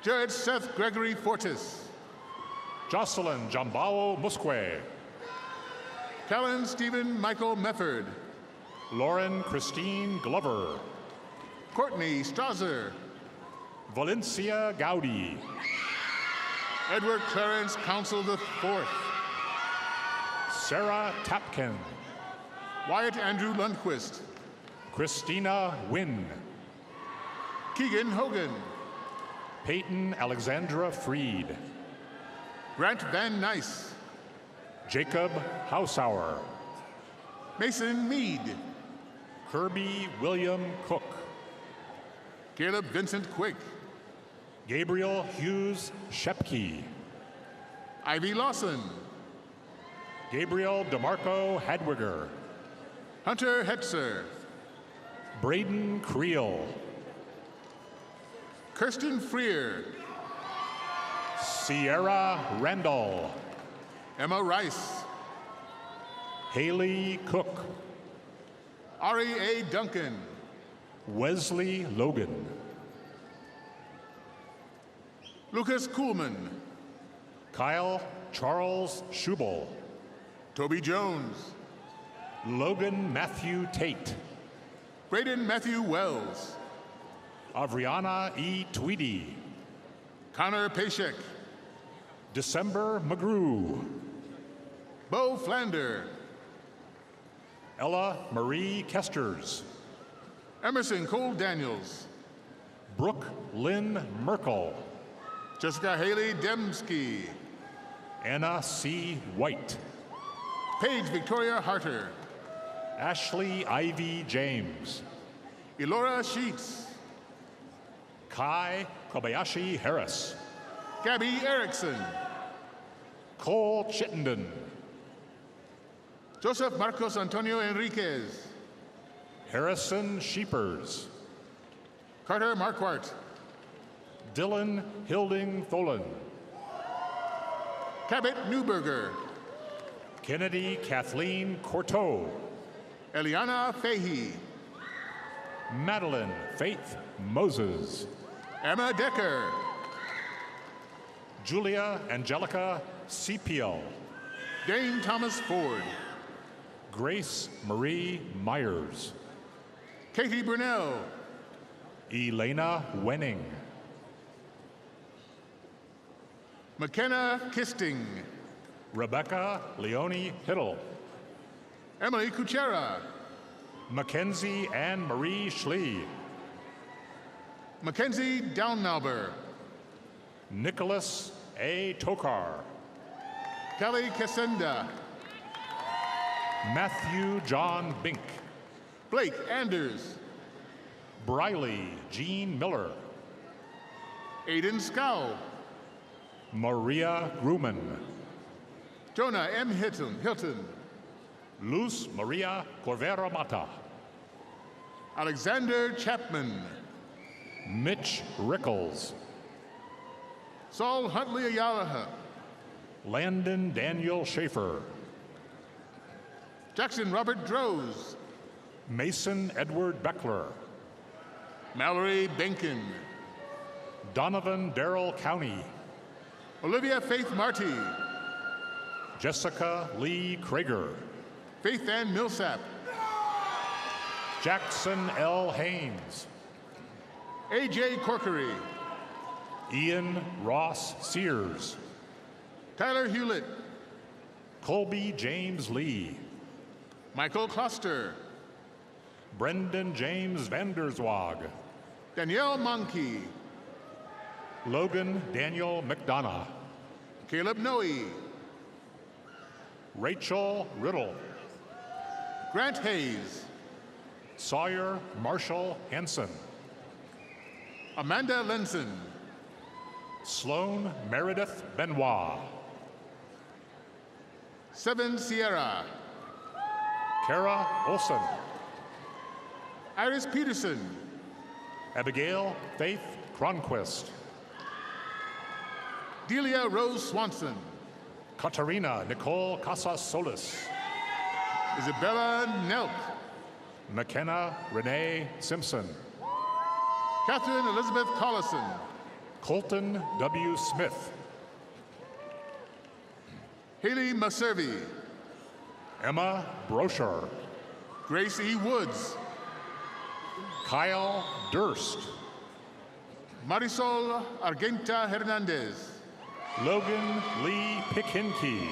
Speaker 7: Jared Seth Gregory Fortis.
Speaker 14: Jocelyn Jambao Musque.
Speaker 7: Callan Stephen Michael Mefford.
Speaker 14: Lauren Christine Glover.
Speaker 7: Courtney Strasser.
Speaker 14: Valencia Gaudi.
Speaker 7: Edward Clarence Council IV.
Speaker 14: Sarah Tapkin.
Speaker 7: Wyatt Andrew Lundquist.
Speaker 14: Christina Wynn.
Speaker 7: Keegan Hogan.
Speaker 14: Peyton Alexandra Freed.
Speaker 7: Grant Van Nice.
Speaker 14: Jacob Hausauer.
Speaker 7: Mason Mead.
Speaker 14: Kirby William Cook.
Speaker 7: Caleb Vincent Quick.
Speaker 14: Gabriel Hughes Shepke.
Speaker 7: Ivy Lawson.
Speaker 14: Gabriel DeMarco Hadwiger.
Speaker 7: Hunter Hetzer.
Speaker 14: Braden Creel.
Speaker 7: Kirsten Freer.
Speaker 14: Sierra Randall.
Speaker 7: Emma Rice.
Speaker 14: Haley Cook.
Speaker 7: Ari A. Duncan.
Speaker 14: Wesley Logan.
Speaker 7: Lucas Kuhlman.
Speaker 14: Kyle Charles Schubel.
Speaker 7: Toby Jones.
Speaker 14: Logan Matthew Tate.
Speaker 7: Braden Matthew Wells.
Speaker 14: Avriana E. Tweedy.
Speaker 7: Connor Pashek.
Speaker 14: December McGrew.
Speaker 7: Bo Flander.
Speaker 14: Ella Marie Kesters.
Speaker 7: Emerson Cole Daniels.
Speaker 14: Brooke Lynn Merkel.
Speaker 7: Jessica Haley Demsky.
Speaker 14: Anna C. White.
Speaker 7: Paige Victoria Harter.
Speaker 14: Ashley Ivy James.
Speaker 7: Elora Sheets.
Speaker 14: Kai Kobayashi Harris.
Speaker 7: Gabby Erickson.
Speaker 14: Cole Chittenden.
Speaker 7: Joseph Marcos Antonio Enriquez.
Speaker 14: Harrison Sheepers.
Speaker 7: Carter Marquardt.
Speaker 14: Dylan Hilding Tholen.
Speaker 7: Cabot Newberger.
Speaker 14: Kennedy Kathleen Courteau.
Speaker 7: Eliana Fahey.
Speaker 14: Madeline Faith Moses.
Speaker 7: Emma Decker.
Speaker 14: Julia Angelica Cipiel.
Speaker 7: Dane Thomas Ford.
Speaker 14: Grace Marie Myers.
Speaker 7: Katie Brunell.
Speaker 14: Elena Wenning.
Speaker 7: McKenna Kisting.
Speaker 14: Rebecca Leonie Hiddle.
Speaker 7: Emily Kuchera.
Speaker 14: Mackenzie Anne Marie Schlee.
Speaker 7: Mackenzie Downauber.
Speaker 14: Nicholas A. Tokar.
Speaker 7: Kelly Casenda.
Speaker 14: Matthew John Bink.
Speaker 7: Blake Anders.
Speaker 14: Briley Jean Miller.
Speaker 7: Aiden Scow.
Speaker 14: Maria Grumman.
Speaker 7: Jonah M. Hilton.
Speaker 14: Luz Maria Corvera Mata.
Speaker 7: Alexander Chapman.
Speaker 14: Mitch Rickles.
Speaker 7: Saul Huntley Ayala.
Speaker 14: Landon Daniel Schaefer.
Speaker 7: Jackson Robert Droz.
Speaker 14: Mason Edward Beckler.
Speaker 7: Mallory Benkin.
Speaker 14: Donovan Darrell County.
Speaker 7: Olivia Faith Marty.
Speaker 14: Jessica Lee Krager.
Speaker 7: Faith Ann Millsap.
Speaker 14: Jackson L. Haynes.
Speaker 7: A.J. Corkery.
Speaker 14: Ian Ross Sears.
Speaker 7: Tyler Hewlett.
Speaker 14: Colby James Lee.
Speaker 7: Michael Cluster.
Speaker 14: Brendan James Vanderswag.
Speaker 7: Danielle Monkey.
Speaker 14: Logan Daniel McDonough.
Speaker 7: Caleb Noe.
Speaker 14: Rachel Riddle.
Speaker 7: Grant Hayes.
Speaker 14: Sawyer Marshall Hanson.
Speaker 7: Amanda Lenson.
Speaker 14: Sloan Meredith Benoit.
Speaker 7: Seven Sierra.
Speaker 14: Kara Olson.
Speaker 7: Iris Peterson.
Speaker 14: Abigail Faith Cronquist.
Speaker 7: Delia Rose Swanson.
Speaker 14: Katarina Nicole Casas Solis.
Speaker 7: Isabella Nelk.
Speaker 14: McKenna Renee Simpson.
Speaker 7: Catherine Elizabeth Collison.
Speaker 14: Colton W. Smith.
Speaker 7: Haley Maservi.
Speaker 14: Emma Brocher.
Speaker 7: Grace E. Woods.
Speaker 14: Kyle Durst.
Speaker 7: Marisol Argenta Hernandez.
Speaker 14: Logan Lee Pickinke.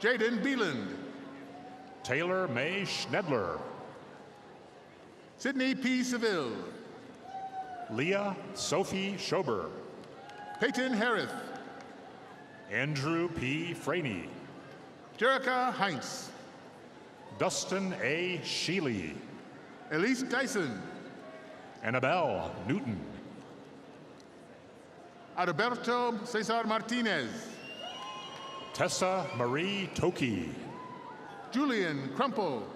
Speaker 7: Jaden Beeland.
Speaker 14: Taylor May Schnedler.
Speaker 7: Sydney P. Seville.
Speaker 14: Leah Sophie Schober.
Speaker 7: Peyton Harris.
Speaker 14: Andrew P. Franey.
Speaker 7: Jerica Heinz.
Speaker 14: Dustin A. Sheely.
Speaker 7: Elise Dyson.
Speaker 14: Annabelle Newton.
Speaker 7: Adalberto Cesar Martinez.
Speaker 14: Tessa Marie Toki.
Speaker 7: Julian Crumple.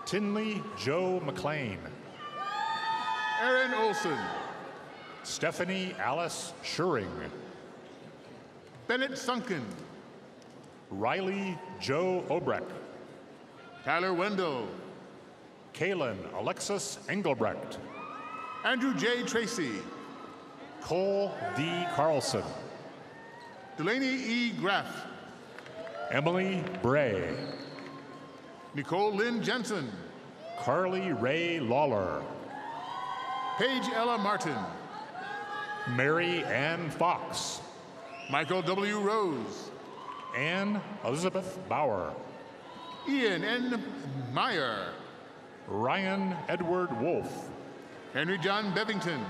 Speaker 14: Tinley Joe McLean.
Speaker 7: Aaron Olson.
Speaker 14: Stephanie Alice Schuring.
Speaker 7: Bennett Sunken.
Speaker 14: Riley Joe Obrecht.
Speaker 7: Tyler Wendell.
Speaker 14: Kaylin Alexis Engelbrecht.
Speaker 7: Andrew J. Tracy.
Speaker 14: Cole D. Carlson.
Speaker 7: Delaney E. Graff.
Speaker 14: Emily Bray.
Speaker 7: Nicole Lynn Jensen.
Speaker 14: Carly Ray Lawler.
Speaker 7: Paige Ella Martin.
Speaker 14: Mary Ann Fox.
Speaker 7: Michael W. Rose.
Speaker 14: Ann Elizabeth Bauer.
Speaker 7: Ian N. Meyer.
Speaker 14: Ryan Edward Wolf.
Speaker 7: Henry John Bevington.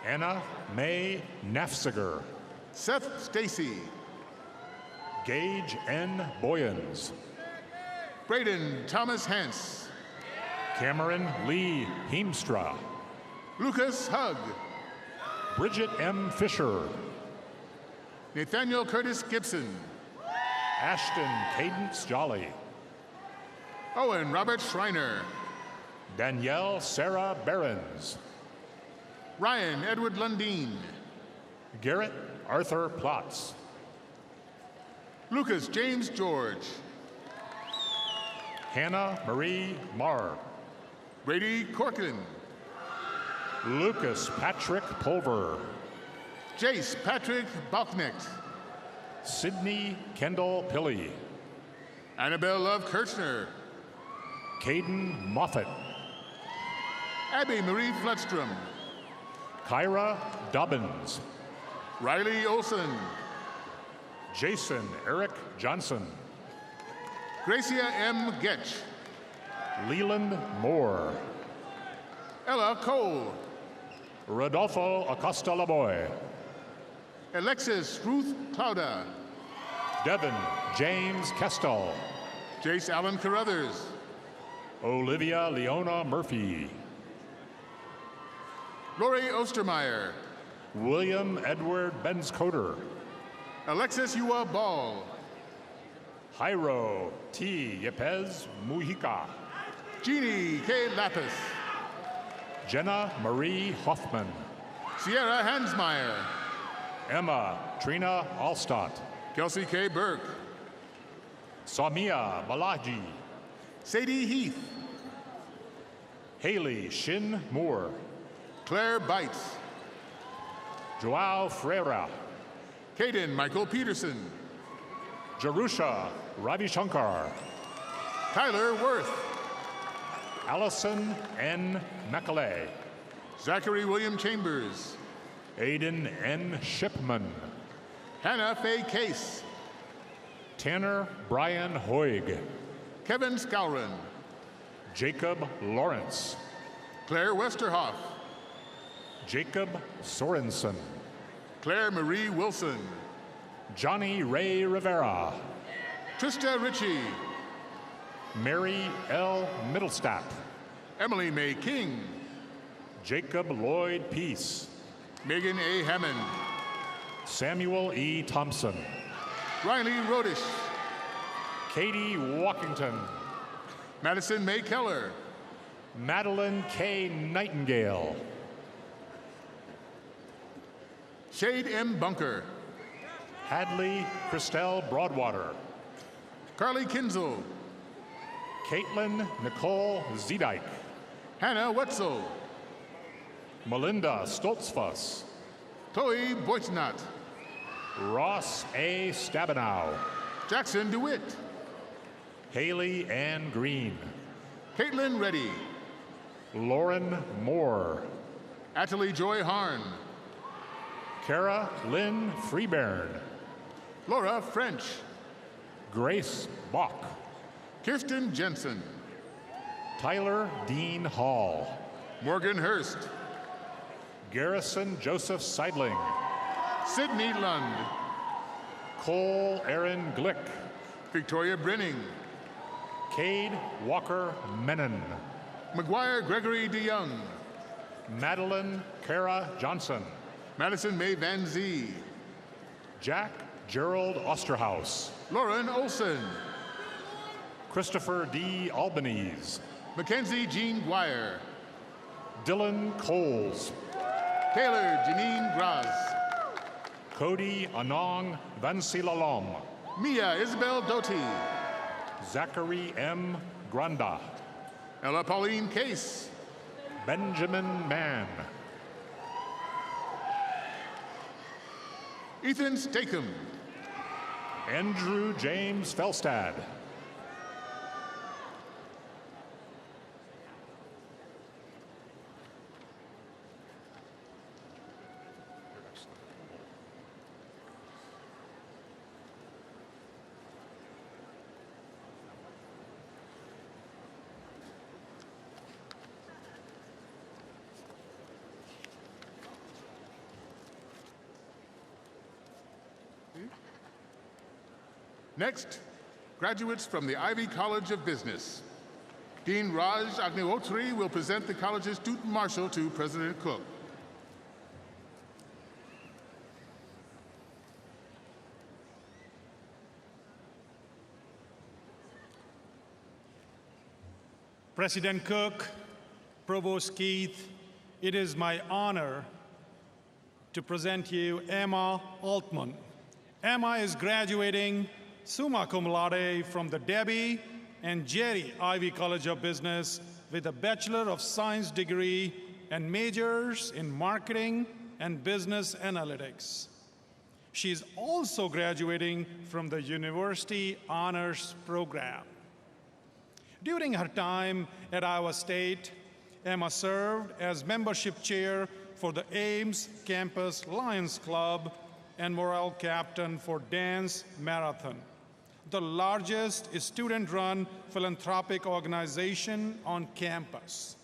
Speaker 14: Anna Mae Nafziger.
Speaker 7: Seth Stacy.
Speaker 14: Gage N. Boyens.
Speaker 7: Braden Thomas Hance.
Speaker 14: Cameron Lee Heemstra.
Speaker 7: Lucas Hugg.
Speaker 14: Bridget M. Fisher.
Speaker 7: Nathaniel Curtis Gibson.
Speaker 14: Ashton Cadence Jolly.
Speaker 7: Owen Robert Schreiner.
Speaker 14: Danielle Sarah Behrens.
Speaker 7: Ryan Edward Lundeen.
Speaker 14: Garrett Arthur Plotz.
Speaker 7: Lucas James George.
Speaker 14: Hannah Marie Marr.
Speaker 7: Brady Corcoran.
Speaker 14: Lucas Patrick Pulver.
Speaker 7: Jace Patrick Balknecht.
Speaker 14: Sydney Kendall Pilley.
Speaker 7: Annabelle Love Kirchner.
Speaker 14: Caden Moffett.
Speaker 7: Abby Marie Flutstrom.
Speaker 14: Kyra Dobbins.
Speaker 7: Riley Olson.
Speaker 14: Jason Eric Johnson.
Speaker 7: Gracia M. Getch.
Speaker 14: Leland Moore.
Speaker 7: Ella Cole.
Speaker 14: Rodolfo Acosta Laboy.
Speaker 7: Alexis Ruth Clauda.
Speaker 14: Devin James Kestel.
Speaker 7: Jace Allen Carruthers.
Speaker 14: Olivia Leona Murphy.
Speaker 7: Lori Ostermeyer.
Speaker 14: William Edward Benscoder.
Speaker 7: Alexis Yua Ball.
Speaker 14: Jairo T. Yepes Mujica.
Speaker 7: Jeannie K. Lapis.
Speaker 14: Jenna Marie Hoffman.
Speaker 7: Sierra Hansmeyer.
Speaker 14: Emma Trina Allstott.
Speaker 7: Kelsey K. Burke.
Speaker 14: Samia Balaji.
Speaker 7: Sadie Heath.
Speaker 14: Haley Shin Moore.
Speaker 7: Claire Bites.
Speaker 14: Joao Freira.
Speaker 7: Caden Michael Peterson.
Speaker 14: Jerusha Ravi Shankar.
Speaker 7: Tyler Worth.
Speaker 14: Allison N. McAlay.
Speaker 7: Zachary William Chambers.
Speaker 14: Aiden N. Shipman.
Speaker 7: Hannah Faye Case.
Speaker 14: Tanner Brian Hoig.
Speaker 7: Kevin Scowron.
Speaker 14: Jacob Lawrence.
Speaker 7: Claire Westerhoff.
Speaker 14: Jacob Sorensen.
Speaker 7: Claire Marie Wilson.
Speaker 14: Johnny Ray Rivera.
Speaker 7: Trista Ritchie.
Speaker 14: Mary L. Middlestadt.
Speaker 7: Emily May King.
Speaker 14: Jacob Lloyd Peace.
Speaker 7: Megan A. Hammond.
Speaker 14: Samuel E. Thompson.
Speaker 7: Riley Rodish.
Speaker 14: Katie Walkington.
Speaker 7: Madison May Keller.
Speaker 14: Madeline K. Nightingale.
Speaker 7: Shade M. Bunker.
Speaker 14: Hadley Christelle Broadwater.
Speaker 7: Carly Kinzel.
Speaker 14: Caitlin Nicole Zedike.
Speaker 7: Hannah Wetzel.
Speaker 14: Melinda Stoltzfuss.
Speaker 7: Chloe Boitnot.
Speaker 14: Ross A. Stabenow.
Speaker 7: Jackson DeWitt.
Speaker 14: Haley Ann Green.
Speaker 7: Caitlin Reddy.
Speaker 14: Lauren Moore.
Speaker 7: Atlee Joy Harn.
Speaker 14: Kara Lynn Freebairn.
Speaker 7: Laura French.
Speaker 14: Grace Bach.
Speaker 7: Kirsten Jensen.
Speaker 14: Tyler Dean Hall.
Speaker 7: Morgan Hurst.
Speaker 14: Garrison Joseph Seidling.
Speaker 7: Sydney Lund.
Speaker 14: Cole Aaron Glick.
Speaker 7: Victoria Brenning.
Speaker 14: Cade Walker Menon.
Speaker 7: McGuire Gregory DeYoung.
Speaker 14: Madeline Kara Johnson.
Speaker 7: Madison May Van Zee.
Speaker 14: Jack Gerald Osterhaus.
Speaker 7: Lauren Olson.
Speaker 14: Christopher D. Albanese.
Speaker 7: Mackenzie Jean Guire.
Speaker 14: Dylan Coles.
Speaker 7: Taylor Janine Graz.
Speaker 14: Cody Anong Vansilalom.
Speaker 7: Mia Isabel Doty.
Speaker 14: Zachary M. Granda.
Speaker 7: Ella Pauline Case.
Speaker 14: Benjamin Mann.
Speaker 7: Ethan Stakem.
Speaker 14: Andrew James Felstad.
Speaker 7: Next, graduates from the Ivy College of Business. Dean Raj Agnihotri will present the college's student marshal to President Cook.
Speaker 15: President Cook, Provost Keith, it is my honor to present you Emma Altman. Emma is graduating summa cum laude from the Debbie and Jerry Ivy College of Business with a Bachelor of Science degree and majors in marketing and business analytics. She is also graduating from the University Honors Program. During her time at Iowa State, Emma served as membership chair for the Ames Campus Lions Club and morale captain for Dance Marathon, the largest student-run philanthropic organization on campus.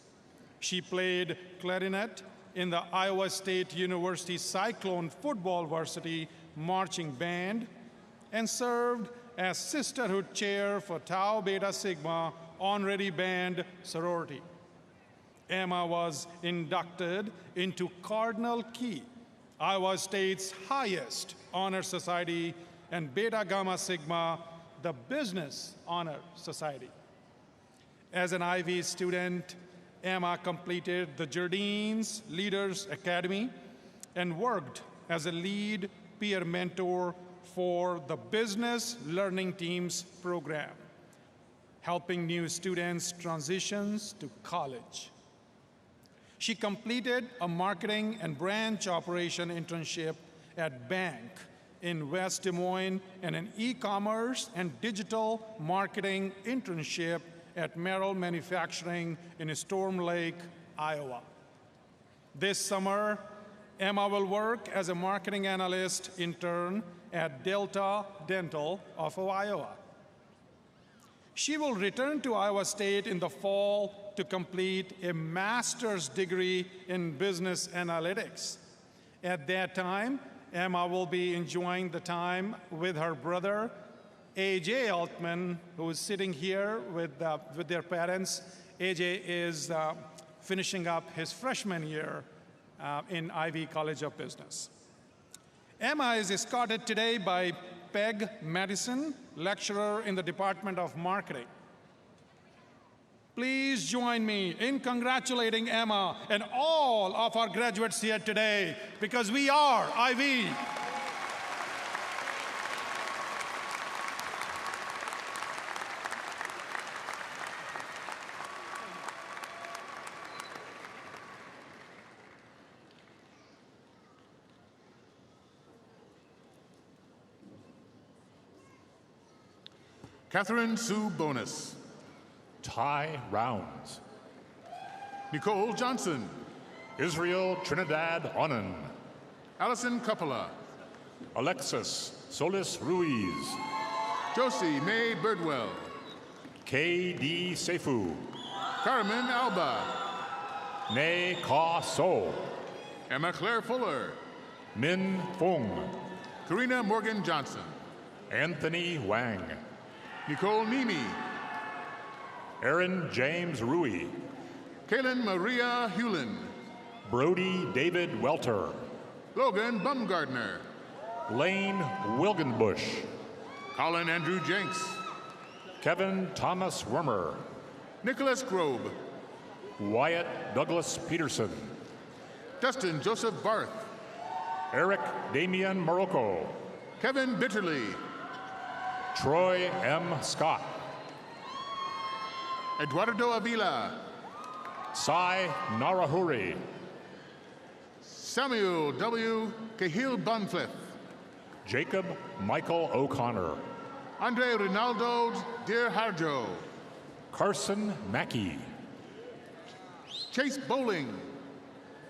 Speaker 15: She played clarinet in the Iowa State University Cyclone Football Varsity Marching Band and served as sisterhood chair for Tau Beta Sigma Honorary Band Sorority. Emma was inducted into Cardinal Key, Iowa State's highest honor society, and Beta Gamma Sigma, the Business Honor Society. As an Ivy student, Emma completed the Jardines Leaders Academy and worked as a lead peer mentor for the Business Learning Teams program, helping new students transition to college. She completed a marketing and branch operation internship at Bank in West Des Moines and an e-commerce and digital marketing internship at Merrill Manufacturing in Storm Lake, Iowa. This summer, Emma will work as a marketing analyst intern at Delta Dental of Iowa. She will return to Iowa State in the fall to complete a master's degree in business analytics. At that time, Emma will be enjoying the time with her brother, AJ Altman, who is sitting here with their parents. AJ is finishing up his freshman year in Ivy College of Business. Emma is escorted today by Peg Madison, lecturer in the Department of Marketing. Please join me in congratulating Emma and all of our graduates here today, because we are Ivy.
Speaker 7: Catherine Sue Bonus.
Speaker 14: Ty Rounds.
Speaker 7: Nicole Johnson.
Speaker 14: Israel Trinidad Onan.
Speaker 7: Allison Coppola.
Speaker 14: Alexis Solis Ruiz.
Speaker 7: Josie May Birdwell.
Speaker 14: K.D. Seifu.
Speaker 7: Carmen Alba.
Speaker 14: Ne Ka So.
Speaker 7: Emma Claire Fuller.
Speaker 14: Min Fung.
Speaker 7: Karina Morgan Johnson.
Speaker 14: Anthony Wang.
Speaker 7: Nicole Nemi.
Speaker 14: Aaron James Rui.
Speaker 7: Kaylin Maria Hewlin.
Speaker 14: Brody David Welter.
Speaker 7: Logan Bumgardner.
Speaker 14: Lane Wilgenbush.
Speaker 7: Colin Andrew Jenks.
Speaker 14: Kevin Thomas Wormer.
Speaker 7: Nicholas Grobe.
Speaker 14: Wyatt Douglas Peterson.
Speaker 7: Dustin Joseph Barth.
Speaker 14: Eric Damian Morocco.
Speaker 7: Kevin Bitterly.
Speaker 14: Troy M. Scott.
Speaker 7: Eduardo Avila.
Speaker 14: Sai Narahuri.
Speaker 7: Samuel W. Cahill Bunfleth.
Speaker 14: Jacob Michael O'Connor.
Speaker 7: Andre Rinaldo Dear Harjo.
Speaker 14: Carson Mackey.
Speaker 7: Chase Bowling.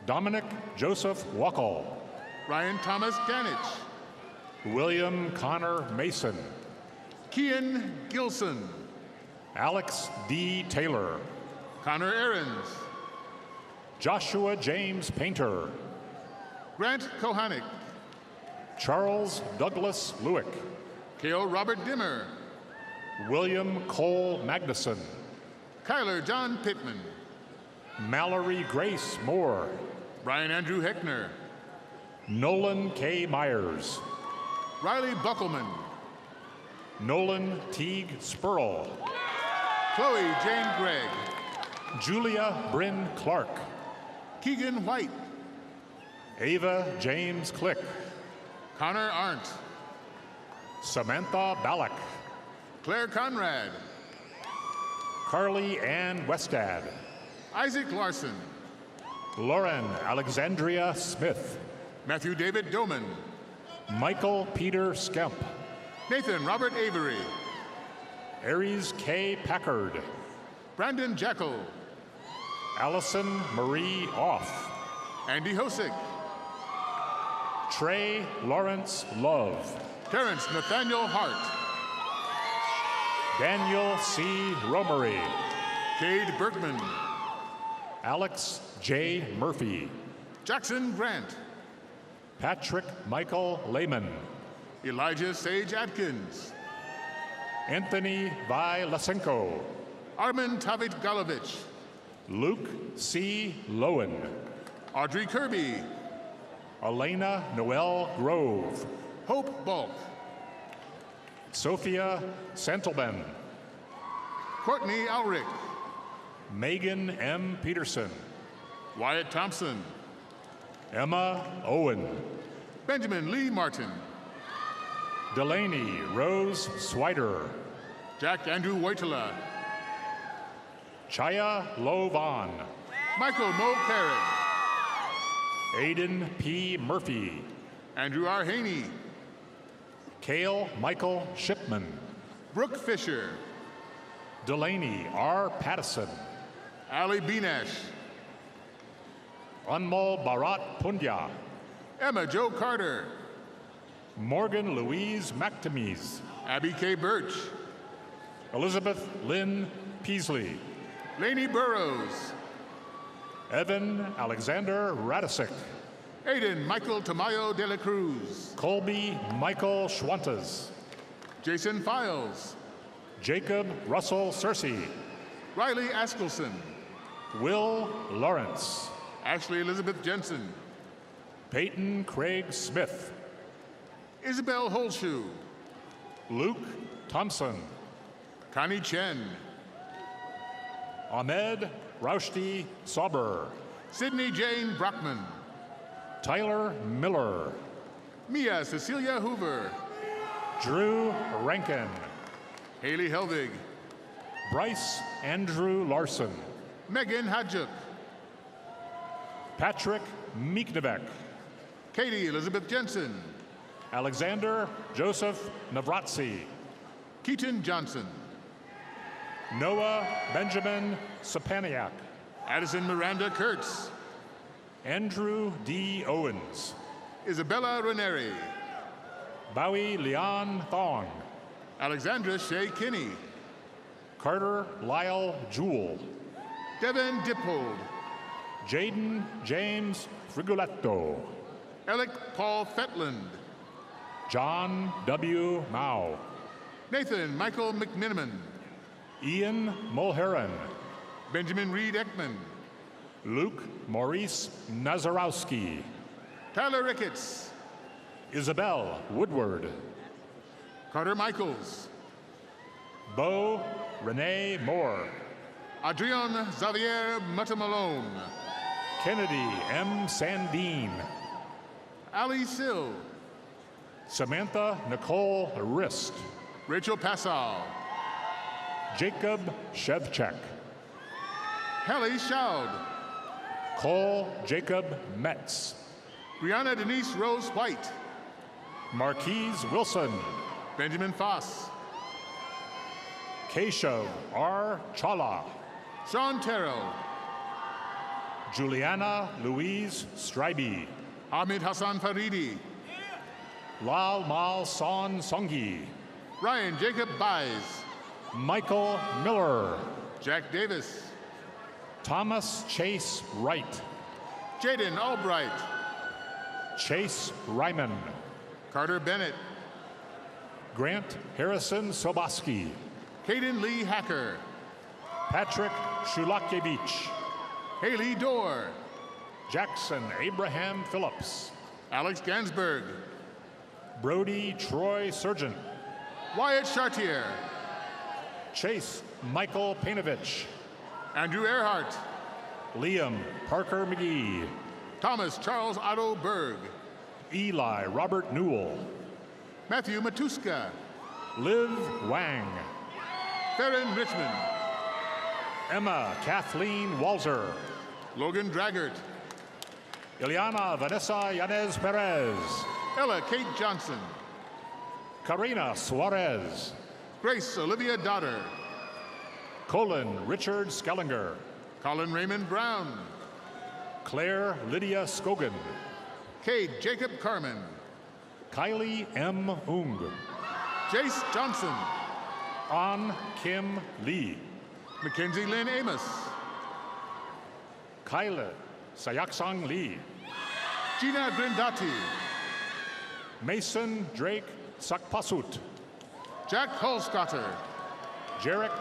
Speaker 14: Dominic Joseph Wackel.
Speaker 7: Ryan Thomas Ganich.
Speaker 14: William Connor Mason.
Speaker 7: Kian Gilson.
Speaker 14: Alex D. Taylor.
Speaker 7: Connor Ahrens.
Speaker 14: Joshua James Painter.
Speaker 7: Grant Kohanik.
Speaker 14: Charles Douglas Lewick.
Speaker 7: Kale Robert Dimmer.
Speaker 14: William Cole Magnuson.
Speaker 7: Kyler John Pittman.
Speaker 14: Mallory Grace Moore.
Speaker 7: Brian Andrew Heckner.
Speaker 14: Nolan K. Myers.
Speaker 7: Riley Buckelman.
Speaker 14: Nolan Teague Spurl.
Speaker 7: Chloe Jane Gregg.
Speaker 14: Julia Bryn Clark.
Speaker 7: Keegan White.
Speaker 14: Ava James Click.
Speaker 7: Connor Arndt.
Speaker 14: Samantha Ballack.
Speaker 7: Claire Conrad.
Speaker 14: Carly Ann Westad.
Speaker 7: Isaac Larson.
Speaker 14: Lauren Alexandria Smith.
Speaker 7: Matthew David Doman.
Speaker 14: Michael Peter Skemp.
Speaker 7: Nathan Robert Avery.
Speaker 14: Aries K. Packard.
Speaker 7: Brandon Jackal.
Speaker 14: Allison Marie Off.
Speaker 7: Andy Hosick.
Speaker 14: Trey Lawrence Love.
Speaker 7: Terrence Nathaniel Hart.
Speaker 14: Daniel C. Romery.
Speaker 7: Cade Berkman.
Speaker 14: Alex J. Murphy.
Speaker 7: Jackson Grant.
Speaker 14: Patrick Michael Lehman.
Speaker 7: Elijah Sage Atkins.
Speaker 14: Anthony Vi Lasenko.
Speaker 7: Armin Tavit Galovich.
Speaker 14: Luke C. Lowen.
Speaker 7: Audrey Kirby.
Speaker 14: Elena Noel Grove.
Speaker 7: Hope Balk.
Speaker 14: Sophia Santelben.
Speaker 7: Courtney Alric.
Speaker 14: Megan M. Peterson.
Speaker 7: Wyatt Thompson.
Speaker 14: Emma Owen.
Speaker 7: Benjamin Lee Martin.
Speaker 14: Delaney Rose Swider.
Speaker 7: Jack Andrew Whitela.
Speaker 14: Chaya Lo Vaughn.
Speaker 7: Michael Mo Carey.
Speaker 14: Aiden P. Murphy.
Speaker 7: Andrew R. Haney.
Speaker 14: Cale Michael Shipman.
Speaker 7: Brooke Fisher.
Speaker 14: Delaney R. Pattison.
Speaker 7: Ali Benash.
Speaker 14: Anmol Bharat Pundya.
Speaker 7: Emma Jo Carter.
Speaker 14: Morgan Louise McTamise.
Speaker 7: Abby K. Birch.
Speaker 14: Elizabeth Lynn Peasley.
Speaker 7: Lainey Burrows.
Speaker 14: Evan Alexander Radisic.
Speaker 7: Aiden Michael Tamayo de la Cruz.
Speaker 14: Colby Michael Schwantes.
Speaker 7: Jason Files.
Speaker 14: Jacob Russell Searcy.
Speaker 7: Riley Askelson.
Speaker 14: Will Lawrence.
Speaker 7: Ashley Elizabeth Jensen.
Speaker 14: Peyton Craig Smith.
Speaker 7: Isabel Holshoe.
Speaker 14: Luke Thompson.
Speaker 7: Connie Chen.
Speaker 14: Ahmed Raushti Sauber.
Speaker 7: Sydney Jane Brockman.
Speaker 14: Tyler Miller.
Speaker 7: Mia Cecilia Hoover.
Speaker 14: Drew Rankin.
Speaker 7: Haley Helvig.
Speaker 14: Bryce Andrew Larson.
Speaker 7: Megan Hadjuk.
Speaker 14: Patrick Miknevek.
Speaker 7: Katie Elizabeth Jensen.
Speaker 14: Alexander Joseph Navratsi.
Speaker 7: Keaton Johnson.
Speaker 14: Noah Benjamin Sapaniak.
Speaker 7: Addison Miranda Kurtz.
Speaker 14: Andrew D. Owens.
Speaker 7: Isabella Ranieri.
Speaker 14: Bowie Leon Thong.
Speaker 7: Alexandra Shea Kinney.
Speaker 14: Carter Lyle Jewell.
Speaker 7: Devin Dippold.
Speaker 14: Jaden James Frigoletto.
Speaker 7: Alec Paul Fetland.
Speaker 14: John W. Mao.
Speaker 7: Nathan Michael McMiniman.
Speaker 14: Ian Mulheron.
Speaker 7: Benjamin Reed Ekman.
Speaker 14: Luke Maurice Nazarowski.
Speaker 7: Tyler Ricketts.
Speaker 14: Isabel Woodward.
Speaker 7: Carter Michaels.
Speaker 14: Bo Renee Moore.
Speaker 7: Adrian Xavier Mutamalone.
Speaker 14: Kennedy M. Sandine.
Speaker 7: Ali Sill.
Speaker 14: Samantha Nicole Rist.
Speaker 7: Rachel Passau.
Speaker 14: Jacob Shevchek.
Speaker 7: Hallie Schaud.
Speaker 14: Cole Jacob Metz.
Speaker 7: Brianna Denise Rose White.
Speaker 14: Marquise Wilson.
Speaker 7: Benjamin Foss.
Speaker 14: Keshav R. Chala.
Speaker 7: Sean Terrell.
Speaker 14: Juliana Louise Strybe.
Speaker 7: Hamid Hassan Faridi.
Speaker 14: Lal Mal Son Songi.
Speaker 7: Ryan Jacob Baez.
Speaker 14: Michael Miller.
Speaker 7: Jack Davis.
Speaker 14: Thomas Chase Wright.
Speaker 7: Jaden Albright.
Speaker 14: Chase Ryman.
Speaker 7: Carter Bennett.
Speaker 14: Grant Harrison Soboski.
Speaker 7: Caden Lee Hacker.
Speaker 14: Patrick Shulakiewicz.
Speaker 7: Haley Dorr.
Speaker 14: Jackson Abraham Phillips.
Speaker 7: Alex Gansberg.
Speaker 14: Brody Troy Surgeon.
Speaker 7: Wyatt Chartier.
Speaker 14: Chase Michael Painovich.
Speaker 7: Andrew Earhart.
Speaker 14: Liam Parker McGee.
Speaker 7: Thomas Charles Otto Berg.
Speaker 14: Eli Robert Newell.
Speaker 7: Matthew Matuska.
Speaker 14: Liv Wang.
Speaker 7: Theron Richmond.
Speaker 14: Emma Kathleen Walzer.
Speaker 7: Logan Draggart.
Speaker 14: Ileana Vanessa Yanez Perez.
Speaker 7: Ella Kate Johnson.
Speaker 14: Karina Suarez.
Speaker 7: Grace Olivia Dodder.
Speaker 14: Colin Richard Skellinger.
Speaker 7: Colin Raymond Brown.
Speaker 14: Claire Lydia Scogan.
Speaker 7: Cade Jacob Carmen.
Speaker 14: Kylie M. Ung.
Speaker 7: Jace Johnson.
Speaker 14: An Kim Lee.
Speaker 7: Mackenzie Lynn Amos.
Speaker 14: Kyla Sayaksang Lee.
Speaker 7: Gina Grindati.
Speaker 14: Mason Drake Sakpasut.
Speaker 7: Jack Holscotter.
Speaker 14: Jarek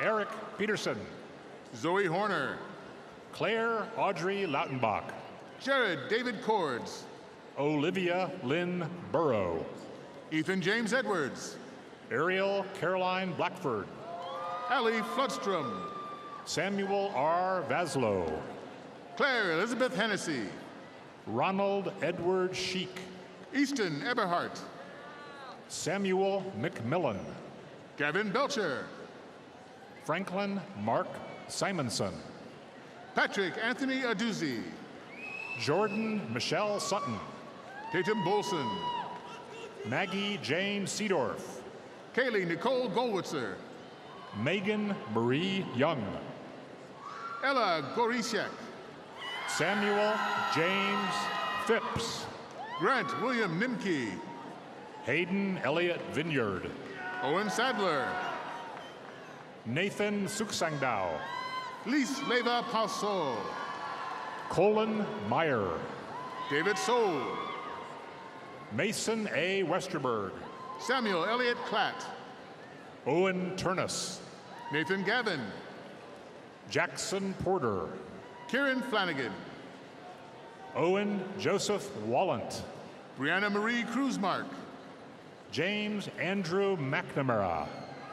Speaker 14: Eric Peterson.
Speaker 7: Zoe Horner.
Speaker 14: Claire Audrey Lautenbach.
Speaker 7: Jared David Cords.
Speaker 14: Olivia Lynn Burrow.
Speaker 7: Ethan James Edwards.
Speaker 14: Ariel Caroline Blackford.
Speaker 7: Allie Fludstrom.
Speaker 14: Samuel R. Vaslow.
Speaker 7: Claire Elizabeth Hennessy.
Speaker 14: Ronald Edward Sheik.
Speaker 7: Easton Eberhart.
Speaker 14: Samuel McMillan.
Speaker 7: Gavin Belcher.
Speaker 14: Franklin Mark Simonson.
Speaker 7: Patrick Anthony Aduzzi.
Speaker 14: Jordan Michelle Sutton.
Speaker 7: Tatum Bolson.
Speaker 14: Maggie Jane Seedorf.
Speaker 7: Kaylee Nicole Goldwitzer.
Speaker 14: Megan Marie Young.
Speaker 7: Ella Gorisiak.
Speaker 14: Samuel James Phipps.
Speaker 7: Grant William Nimke.
Speaker 14: Hayden Elliott Vineyard.
Speaker 7: Owen Sadler.
Speaker 14: Nathan Suksangdao.
Speaker 7: Lise Leva Pausol.
Speaker 14: Colin Meyer.
Speaker 7: David Soul.
Speaker 14: Mason A. Westerberg.
Speaker 7: Samuel Elliott Klatt.
Speaker 14: Owen Turnus.
Speaker 7: Nathan Gavin.
Speaker 14: Jackson Porter.
Speaker 7: Kieran Flanagan.
Speaker 14: Owen Joseph Wallant.
Speaker 7: Brianna Marie Cruzmark.
Speaker 14: James Andrew McNamara.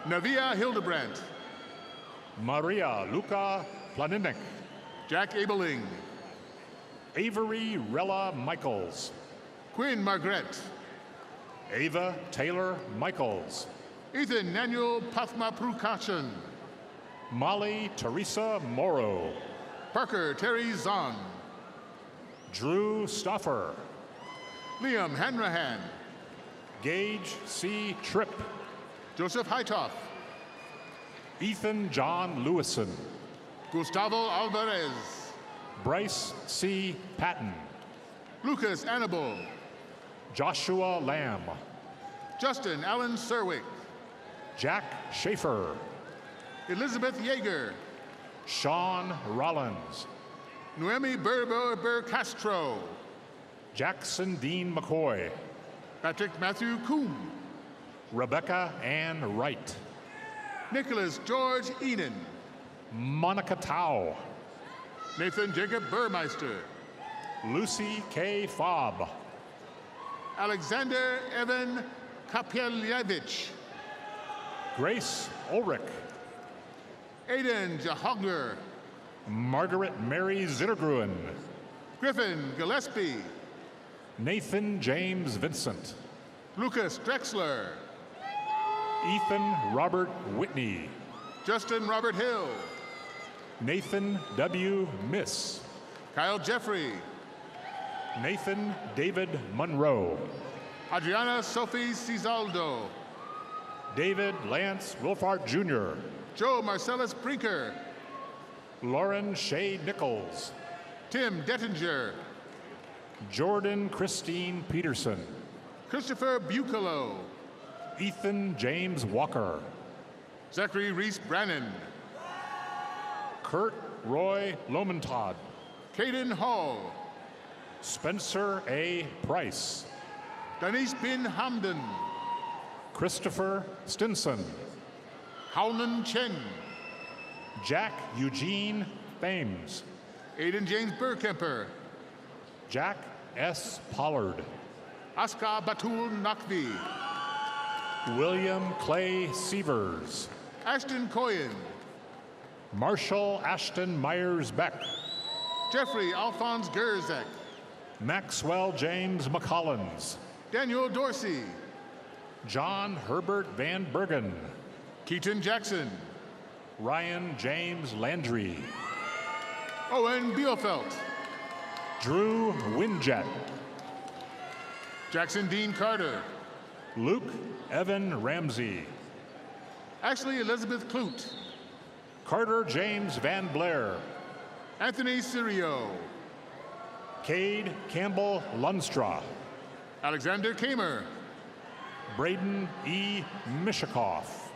Speaker 7: Navia Hildebrandt.
Speaker 14: Maria Luca Planinik.
Speaker 7: Jack Abeling.
Speaker 14: Avery Rella Michaels.
Speaker 7: Quinn Margret.
Speaker 14: Ava Taylor Michaels.
Speaker 7: Ethan Nanuel Pathma Prukachan.
Speaker 14: Molly Teresa Morrow.
Speaker 7: Parker Terry Zahn.
Speaker 14: Drew Stoffer.
Speaker 7: Liam Hanrahan.
Speaker 14: Gage C. Tripp.
Speaker 7: Joseph Heitoff.
Speaker 14: Ethan John Lewison.
Speaker 7: Gustavo Alvarez.
Speaker 14: Bryce C. Patton.
Speaker 7: Lucas Annable.
Speaker 14: Joshua Lamb.
Speaker 7: Justin Allen Serwick.
Speaker 14: Jack Schaefer.
Speaker 7: Elizabeth Yeager.
Speaker 14: Sean Rollins.
Speaker 7: Noemi Berber Castro.
Speaker 14: Jackson Dean McCoy.
Speaker 7: Patrick Matthew Coombe.
Speaker 14: Rebecca Ann Wright.
Speaker 7: Nicholas George Enan.
Speaker 14: Monica Tao.
Speaker 7: Nathan Jacob Burmeister.
Speaker 14: Lucy K. Fobb.
Speaker 7: Alexander Evan Kapielevich.
Speaker 14: Grace Ulrich.
Speaker 7: Aiden Jahogner.
Speaker 14: Margaret Mary Zittergruen.
Speaker 7: Griffin Gillespie.
Speaker 14: Nathan James Vincent.
Speaker 7: Lucas Drexler.
Speaker 14: Ethan Robert Whitney.
Speaker 7: Justin Robert Hill.
Speaker 14: Nathan W. Miss.
Speaker 7: Kyle Jeffrey.
Speaker 14: Nathan David Monroe.
Speaker 7: Adriana Sophie Cizaldo.
Speaker 14: David Lance Wilfart Jr.
Speaker 7: Joe Marcellus Brinker.
Speaker 14: Lauren Shea Nichols.
Speaker 7: Tim Dettinger.
Speaker 14: Jordan Christine Peterson.
Speaker 7: Christopher Bucalo.
Speaker 14: Ethan James Walker.
Speaker 7: Zachary Reese Brannon.
Speaker 14: Kurt Roy Lomentod.
Speaker 7: Caden Hall.
Speaker 14: Spencer A. Price.
Speaker 7: Danish bin Hamden.
Speaker 14: Christopher Stinson.
Speaker 7: Hownan Chen.
Speaker 14: Jack Eugene Thames.
Speaker 7: Aiden James Burkemper.
Speaker 14: Jack S. Pollard.
Speaker 7: Aska Batul Nakvi.
Speaker 14: William Clay Sievers.
Speaker 7: Ashton Coyen.
Speaker 14: Marshall Ashton Myers Beck.
Speaker 7: Jeffrey Alphonse Gerzek.
Speaker 14: Maxwell James McCollins.
Speaker 7: Daniel Dorsey.
Speaker 14: John Herbert Van Bergen.
Speaker 7: Keaton Jackson.
Speaker 14: Ryan James Landry.
Speaker 7: Owen Bielfeldt.
Speaker 14: Drew Winjet.
Speaker 7: Jackson Dean Carter.
Speaker 14: Luke Evan Ramsey.
Speaker 7: Ashley Elizabeth Clute.
Speaker 14: Carter James Van Blair.
Speaker 7: Anthony Sirio.
Speaker 14: Cade Campbell Lunstra.
Speaker 7: Alexander Kamer.
Speaker 14: Braden E. Mishikoff.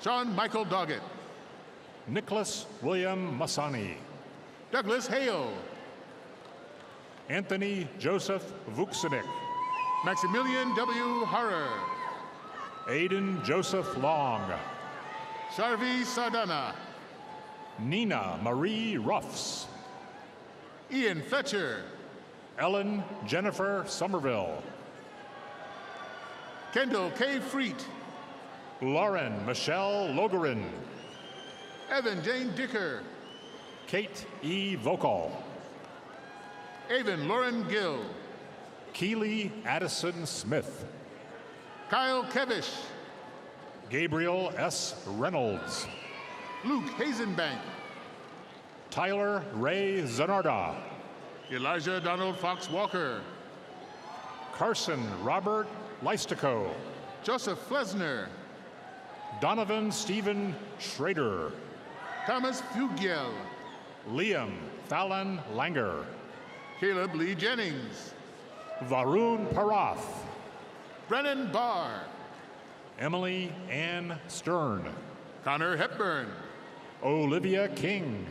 Speaker 7: Sean Michael Doggett.
Speaker 14: Nicholas William Masani.
Speaker 7: Douglas Hale.
Speaker 14: Anthony Joseph Vuksinick.
Speaker 7: Maximilian W. Harrer.
Speaker 14: Aiden Joseph Long.
Speaker 7: Sharvi Sardana.
Speaker 14: Nina Marie Ruffs.
Speaker 7: Ian Fletcher.
Speaker 14: Ellen Jennifer Somerville.
Speaker 7: Kendall K. Freet.
Speaker 14: Lauren Michelle Logarin.
Speaker 7: Evan Jane Dicker.
Speaker 14: Kate E. Vokal.
Speaker 7: Avon Lauren Gill.
Speaker 14: Keely Addison Smith.
Speaker 7: Kyle Kevish.
Speaker 14: Gabriel S. Reynolds.
Speaker 7: Luke Hazenbank.
Speaker 14: Tyler Ray Zanarda.
Speaker 7: Elijah Donald Fox Walker.
Speaker 14: Carson Robert Leistico.
Speaker 7: Joseph Flesner.
Speaker 14: Donovan Stephen Schrader.
Speaker 7: Thomas Fugiel.
Speaker 14: Liam Fallon Langer.
Speaker 7: Caleb Lee Jennings.
Speaker 14: Varun Parath.
Speaker 7: Brennan Barr.
Speaker 14: Emily Ann Stern.
Speaker 7: Connor Hepburn.
Speaker 14: Olivia King.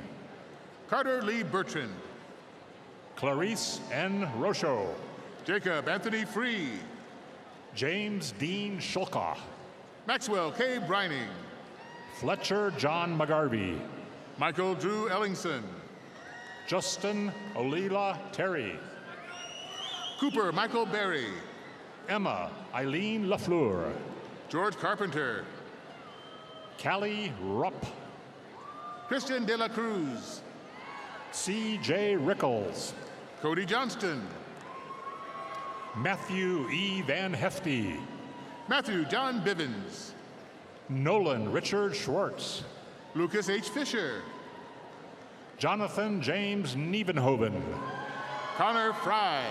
Speaker 7: Carter Lee Bertrand.
Speaker 14: Clarice N. Rocho.
Speaker 7: Jacob Anthony Free.
Speaker 14: James Dean Shulka.
Speaker 7: Maxwell K. Brining.
Speaker 14: Fletcher John McGarvey.
Speaker 7: Michael Drew Ellingson.
Speaker 14: Justin Olila Terry.
Speaker 7: Cooper Michael Berry.
Speaker 14: Emma Eileen Lafleur.
Speaker 7: George Carpenter.
Speaker 14: Callie Rupp.
Speaker 7: Christian De La Cruz.
Speaker 14: C.J. Rickles.
Speaker 7: Cody Johnston.
Speaker 14: Matthew E. Van Hefty.
Speaker 7: Matthew John Bivens.
Speaker 14: Nolan Richard Schwartz.
Speaker 7: Lucas H. Fisher.
Speaker 14: Jonathan James Nievenhoven.
Speaker 7: Connor Fry.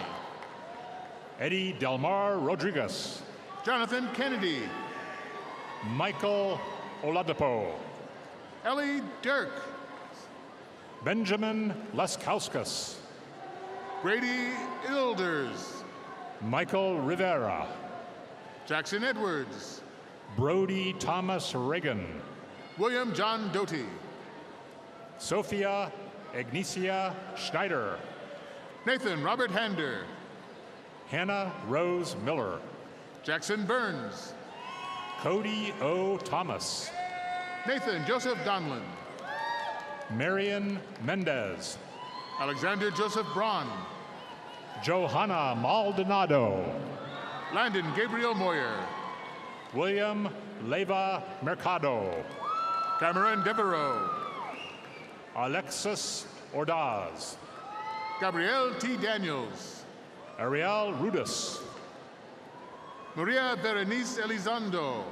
Speaker 14: Eddie Delmar Rodriguez.
Speaker 7: Jonathan Kennedy.
Speaker 14: Michael Oladipo.
Speaker 7: Ellie Dirk.
Speaker 14: Benjamin Leskauskas.
Speaker 7: Brady Ilders.
Speaker 14: Michael Rivera.
Speaker 7: Jackson Edwards.
Speaker 14: Brody Thomas Reagan.
Speaker 7: William John Doty.
Speaker 14: Sophia Ignacia Schneider.
Speaker 7: Nathan Robert Hander.
Speaker 14: Hannah Rose Miller.
Speaker 7: Jackson Burns.
Speaker 14: Cody O. Thomas.
Speaker 7: Nathan Joseph Donlin.
Speaker 14: Marion Mendez.
Speaker 7: Alexander Joseph Braun.
Speaker 14: Johanna Maldonado.
Speaker 7: Landon Gabriel Moyer.
Speaker 14: William Leva Mercado.
Speaker 7: Cameron Devereaux.
Speaker 14: Alexis Ordaz.
Speaker 7: Gabrielle T. Daniels.
Speaker 14: Ariel Rudis.
Speaker 7: Maria Berenice Elizondo.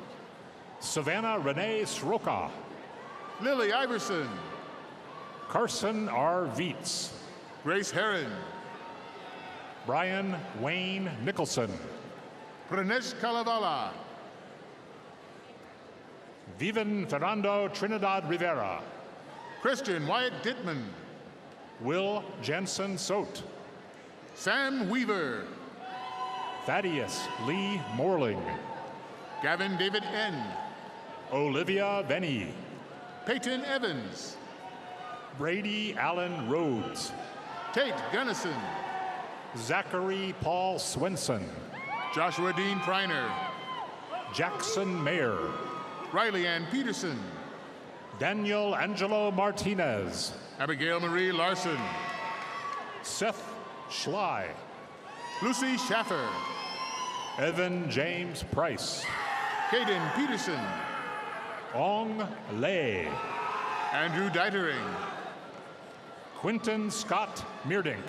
Speaker 14: Savannah Renee Sroka.
Speaker 7: Lily Iverson.
Speaker 14: Carson R. Vietz.
Speaker 7: Grace Herron.
Speaker 14: Brian Wayne Nicholson.
Speaker 7: Pranesh Kalavala.
Speaker 14: Vivian Fernando Trinidad Rivera.
Speaker 7: Christian Wyatt Dittman.
Speaker 14: Will Jensen Sote.
Speaker 7: Sam Weaver.
Speaker 14: Thaddeus Lee Morling.
Speaker 7: Gavin David N.
Speaker 14: Olivia Venny.
Speaker 7: Peyton Evans.
Speaker 14: Brady Allen Rhodes.
Speaker 7: Tate Gunnison.
Speaker 14: Zachary Paul Swenson.
Speaker 7: Joshua Dean Priner.
Speaker 14: Jackson Mayer.
Speaker 7: Riley Ann Peterson.
Speaker 14: Daniel Angelo Martinez.
Speaker 7: Abigail Marie Larson.
Speaker 14: Seth Schley.
Speaker 7: Lucy Schaffer.
Speaker 14: Evan James Price.
Speaker 7: Caden Peterson.
Speaker 14: Ong Lei.
Speaker 7: Andrew Deitering.
Speaker 14: Quinton Scott Meerdink.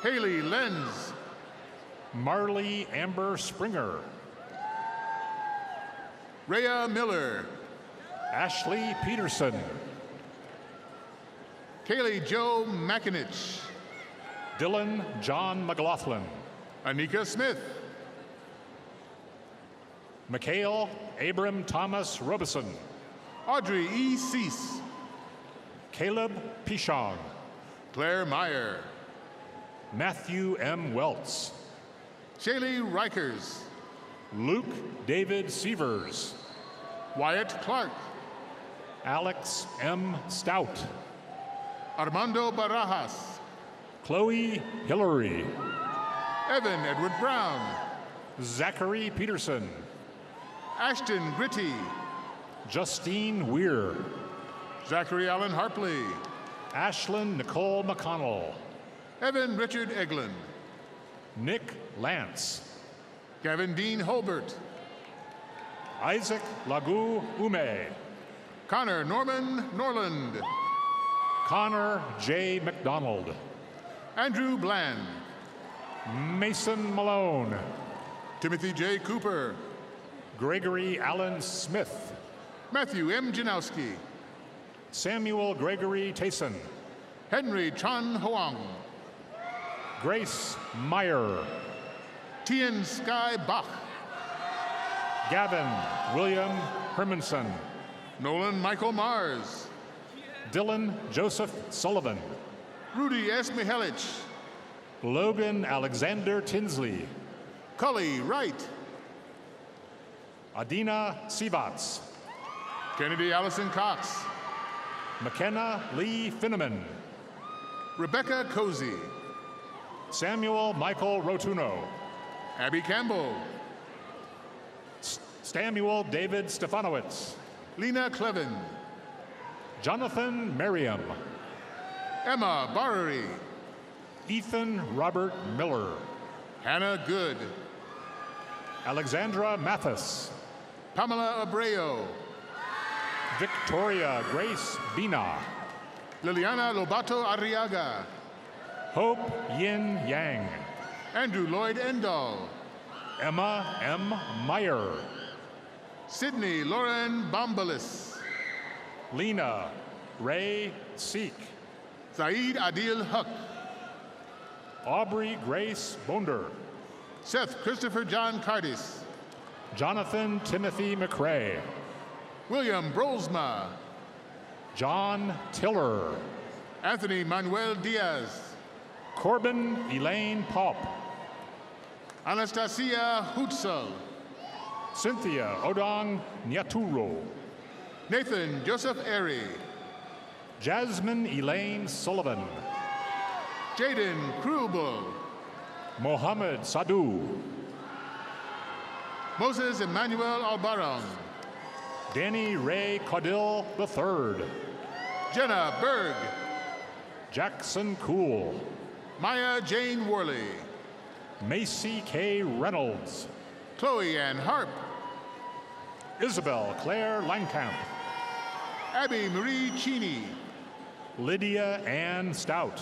Speaker 7: Haley Lenz.
Speaker 14: Marley Amber Springer.
Speaker 7: Rhea Miller.
Speaker 14: Ashley Peterson.
Speaker 7: Kaylee Joe McInich.
Speaker 14: Dylan John McLaughlin.
Speaker 7: Anika Smith.
Speaker 14: Mikhail Abram Thomas Robeson.
Speaker 7: Audrey E. Cease.
Speaker 14: Caleb Pichon.
Speaker 7: Claire Meyer.
Speaker 14: Matthew M. Welts.
Speaker 7: Shaylee Rikers.
Speaker 14: Luke David Sievers.
Speaker 7: Wyatt Clark.
Speaker 14: Alex M. Stout.
Speaker 7: Armando Barajas.
Speaker 14: Chloe Hillary.
Speaker 7: Evan Edward Brown.
Speaker 14: Zachary Peterson.
Speaker 7: Ashton Gritty.
Speaker 14: Justine Weir.
Speaker 7: Zachary Allen Harpley.
Speaker 14: Ashlyn Nicole McConnell.
Speaker 7: Evan Richard Eglin.
Speaker 14: Nick Lance.
Speaker 7: Gavin Dean Holbert.
Speaker 14: Isaac Lagu Ume.
Speaker 7: Connor Norman Norland.
Speaker 14: Connor J. McDonald.
Speaker 7: Andrew Bland.
Speaker 14: Mason Malone.
Speaker 7: Timothy J. Cooper.
Speaker 14: Gregory Allen Smith.
Speaker 7: Matthew M. Janowski.
Speaker 14: Samuel Gregory Tayson.
Speaker 7: Henry Chan Hoang.
Speaker 14: Grace Meyer.
Speaker 7: Tien Sky Bach.
Speaker 14: Gavin William Hermanson.
Speaker 7: Nolan Michael Mars.
Speaker 14: Dylan Joseph Sullivan.
Speaker 7: Rudy S. Mihelich.
Speaker 14: Logan Alexander Tinsley.
Speaker 7: Cully Wright.
Speaker 14: Adina Sivats.
Speaker 7: Kennedy Allison Cox.
Speaker 14: McKenna Lee Finneman.
Speaker 7: Rebecca Cozy.
Speaker 14: Samuel Michael Rotuno.
Speaker 7: Abby Campbell.
Speaker 14: Samuel David Stefanowitz.
Speaker 7: Lena Clevin.
Speaker 14: Jonathan Merriam.
Speaker 7: Emma Barrery.
Speaker 14: Ethan Robert Miller.
Speaker 7: Hannah Good.
Speaker 14: Alexandra Mathis.
Speaker 7: Pamela Abreu.
Speaker 14: Victoria Grace Bina.
Speaker 7: Liliana Lobato Arriaga.
Speaker 14: Hope Yin Yang.
Speaker 7: Andrew Lloyd Endall.
Speaker 14: Emma M. Meyer.
Speaker 7: Sydney Lauren Bombalis.
Speaker 14: Lena Ray Seek.
Speaker 7: Saeed Adil Huck.
Speaker 14: Aubrey Grace Bonder.
Speaker 7: Seth Christopher John Cardis.
Speaker 14: Jonathan Timothy McRae.
Speaker 7: William Brolsma.
Speaker 14: John Tiller.
Speaker 7: Anthony Manuel Diaz.
Speaker 14: Corbin Elaine Pop.
Speaker 7: Anastasia Hutzel.
Speaker 14: Cynthia Odong Nyaturo.
Speaker 7: Nathan Joseph Airy.
Speaker 14: Jasmine Elaine Sullivan.
Speaker 7: Jaden Krubel.
Speaker 14: Mohammed Sadu.
Speaker 7: Moses Emmanuel Albarong.
Speaker 14: Danny Ray Caudill III.
Speaker 7: Jenna Berg.
Speaker 14: Jackson Cool.
Speaker 7: Maya Jane Worley.
Speaker 14: Macy K. Reynolds.
Speaker 7: Chloe Ann Harp.
Speaker 14: Isabel Claire Langkamp.
Speaker 7: Abby Marie Cheney.
Speaker 14: Lydia Ann Stout.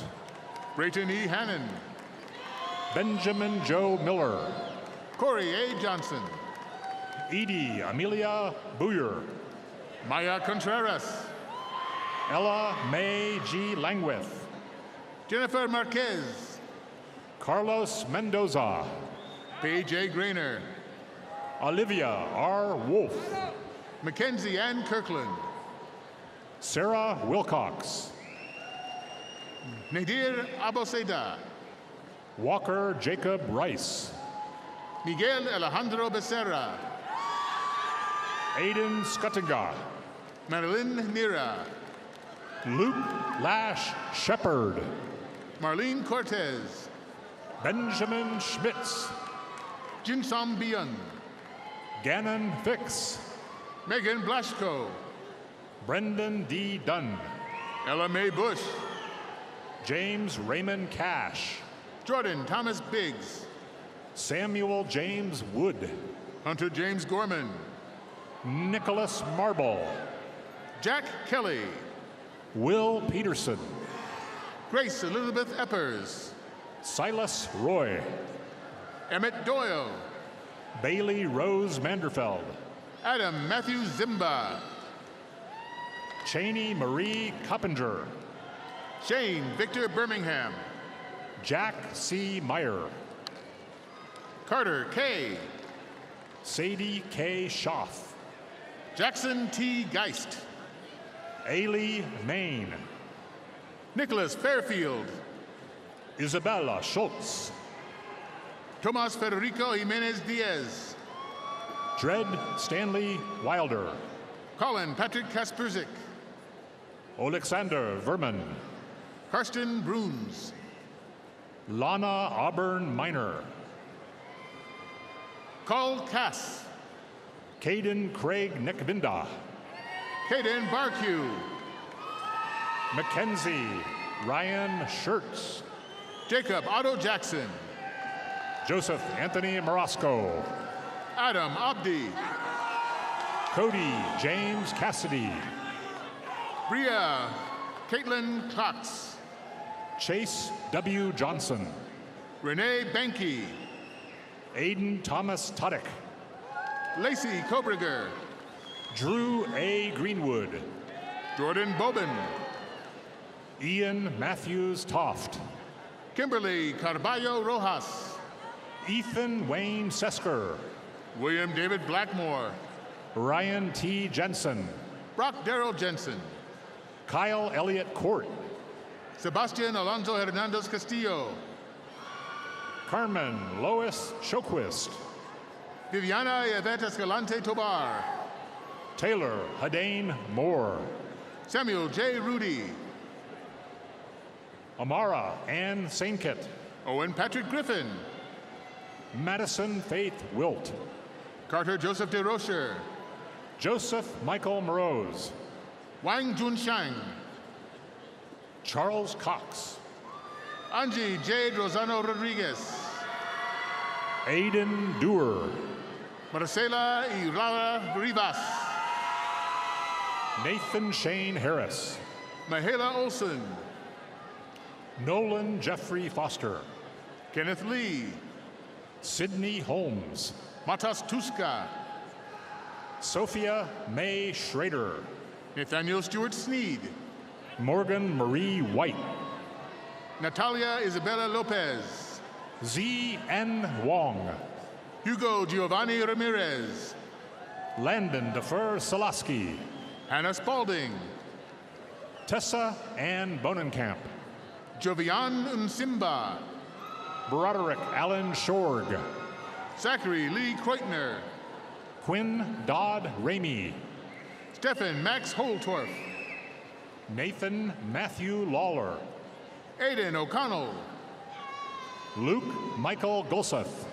Speaker 7: Brayton E. Hannon.
Speaker 14: Benjamin Joe Miller.
Speaker 7: Corey A. Johnson.
Speaker 14: Edie Amelia Booyer.
Speaker 7: Maya Contreras.
Speaker 14: Ella May G. Langwith.
Speaker 7: Jennifer Marquez.
Speaker 14: Carlos Mendoza.
Speaker 7: Paige A. Grainer.
Speaker 14: Olivia R. Wolf.
Speaker 7: Mackenzie Ann Kirkland.
Speaker 14: Sarah Wilcox.
Speaker 7: Nadir Aboseda.
Speaker 14: Walker Jacob Rice.
Speaker 7: Miguel Alejandro Becerra.
Speaker 14: Aiden Scuttiga.
Speaker 7: Madeline Nira.
Speaker 14: Luke Lash Shepard.
Speaker 7: Marlene Cortez.
Speaker 14: Benjamin Schmitz.
Speaker 7: Jinsam Bion.
Speaker 14: Gannon Fix.
Speaker 7: Megan Blashko.
Speaker 14: Brendan D. Dunn.
Speaker 7: Ella Mae Bush.
Speaker 14: James Raymond Cash.
Speaker 7: Jordan Thomas Biggs.
Speaker 14: Samuel James Wood.
Speaker 7: Hunter James Gorman.
Speaker 14: Nicholas Marble.
Speaker 7: Jack Kelly.
Speaker 14: Will Peterson.
Speaker 7: Grace Elizabeth Eppers.
Speaker 14: Silas Roy.
Speaker 7: Emmett Doyle.
Speaker 14: Bailey Rose Manderfeld.
Speaker 7: Adam Matthew Zimba.
Speaker 14: Cheney Marie Coppinger.
Speaker 7: Shane Victor Birmingham.
Speaker 14: Jack C. Meyer.
Speaker 7: Carter K.
Speaker 14: Sadie K. Schaff.
Speaker 7: Jackson T. Geist.
Speaker 14: Ailey Main.
Speaker 7: Nicholas Fairfield.
Speaker 14: Isabella Schultz.
Speaker 7: Tomas Federico Jimenez Diaz.
Speaker 14: Dred Stanley Wilder.
Speaker 7: Colin Patrick Kasperzik.
Speaker 14: Alexander Verman.
Speaker 7: Karsten Bruns.
Speaker 14: Lana Auburn Minor.
Speaker 7: Carl Cass.
Speaker 14: Caden Craig Nekvinda.
Speaker 7: Caden Barque.
Speaker 14: Mackenzie Ryan Schertz.
Speaker 7: Jacob Otto Jackson.
Speaker 14: Joseph Anthony Morosco.
Speaker 7: Adam Abdi.
Speaker 14: Cody James Cassidy.
Speaker 7: Bria Caitlin Cox.
Speaker 14: Chase W. Johnson.
Speaker 7: Renee Banky.
Speaker 14: Aiden Thomas Tuddick.
Speaker 7: Lacey Kobriger.
Speaker 14: Drew A. Greenwood.
Speaker 7: Jordan Bobin.
Speaker 14: Ian Matthews Toft.
Speaker 7: Kimberly Carballo Rojas.
Speaker 14: Ethan Wayne Sesker.
Speaker 7: William David Blackmore.
Speaker 14: Ryan T. Jensen.
Speaker 7: Brock Darrell Jensen.
Speaker 14: Kyle Elliott Court.
Speaker 7: Sebastian Alonso Hernandez Castillo.
Speaker 14: Carmen Lois Shoquist.
Speaker 7: Viviana Yvette Escalante Tobar.
Speaker 14: Taylor Hadane Moore.
Speaker 7: Samuel J. Rudy.
Speaker 14: Amara Ann Sainkit.
Speaker 7: Owen Patrick Griffin.
Speaker 14: Madison Faith Wilt.
Speaker 7: Carter Joseph DeRocher.
Speaker 14: Joseph Michael Morose.
Speaker 7: Wang Junshang.
Speaker 14: Charles Cox.
Speaker 7: Angie Jade Rosano Rodriguez.
Speaker 14: Aiden Dewar.
Speaker 7: Marcela Irala Rivas.
Speaker 14: Nathan Shane Harris.
Speaker 7: Mahela Olson.
Speaker 14: Nolan Jeffrey Foster.
Speaker 7: Kenneth Lee.
Speaker 14: Sydney Holmes.
Speaker 7: Matas Tuska.
Speaker 14: Sophia May Schrader.
Speaker 7: Nathaniel Stewart Sneed.
Speaker 14: Morgan Marie White.
Speaker 7: Natalia Isabella Lopez.
Speaker 14: Z. N. Wong.
Speaker 7: Hugo Giovanni Ramirez.
Speaker 14: Landon Defer Solaski.
Speaker 7: Hannah Spalding.
Speaker 14: Tessa Ann Bonenkamp.
Speaker 7: Jovian Nsimba.
Speaker 14: Broderick Allen Shorg.
Speaker 7: Zachary Lee Kreutner.
Speaker 14: Quinn Dodd Ramey.
Speaker 7: Stephen Max Holtorf.
Speaker 14: Nathan Matthew Lawler.
Speaker 7: Aiden O'Connell.
Speaker 14: Luke Michael Gulseth.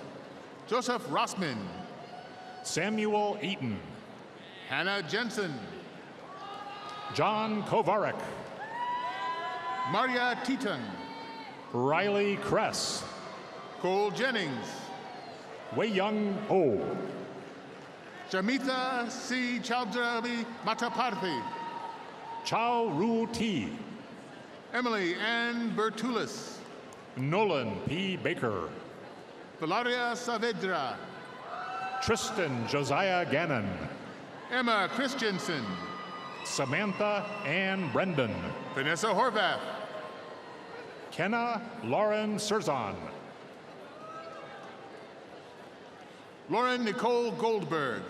Speaker 7: Joseph Rossman.
Speaker 14: Samuel Eaton.
Speaker 7: Hannah Jensen.
Speaker 14: John Kovarek.
Speaker 7: Maria Teton.
Speaker 14: Riley Kress.
Speaker 7: Cole Jennings.
Speaker 14: Wei Young Oh.
Speaker 7: Shamitha C. Chowdhury Mataparthi.
Speaker 14: Chow Ru T.
Speaker 7: Emily Ann Bertulis.
Speaker 14: Nolan P. Baker.
Speaker 7: Valeria Saavedra.
Speaker 14: Tristan Josiah Gannon.
Speaker 7: Emma Christensen.
Speaker 14: Samantha Ann Brendan.
Speaker 7: Vanessa Horvath.
Speaker 14: Kenna Lauren Serzon.
Speaker 7: Lauren Nicole Goldberg.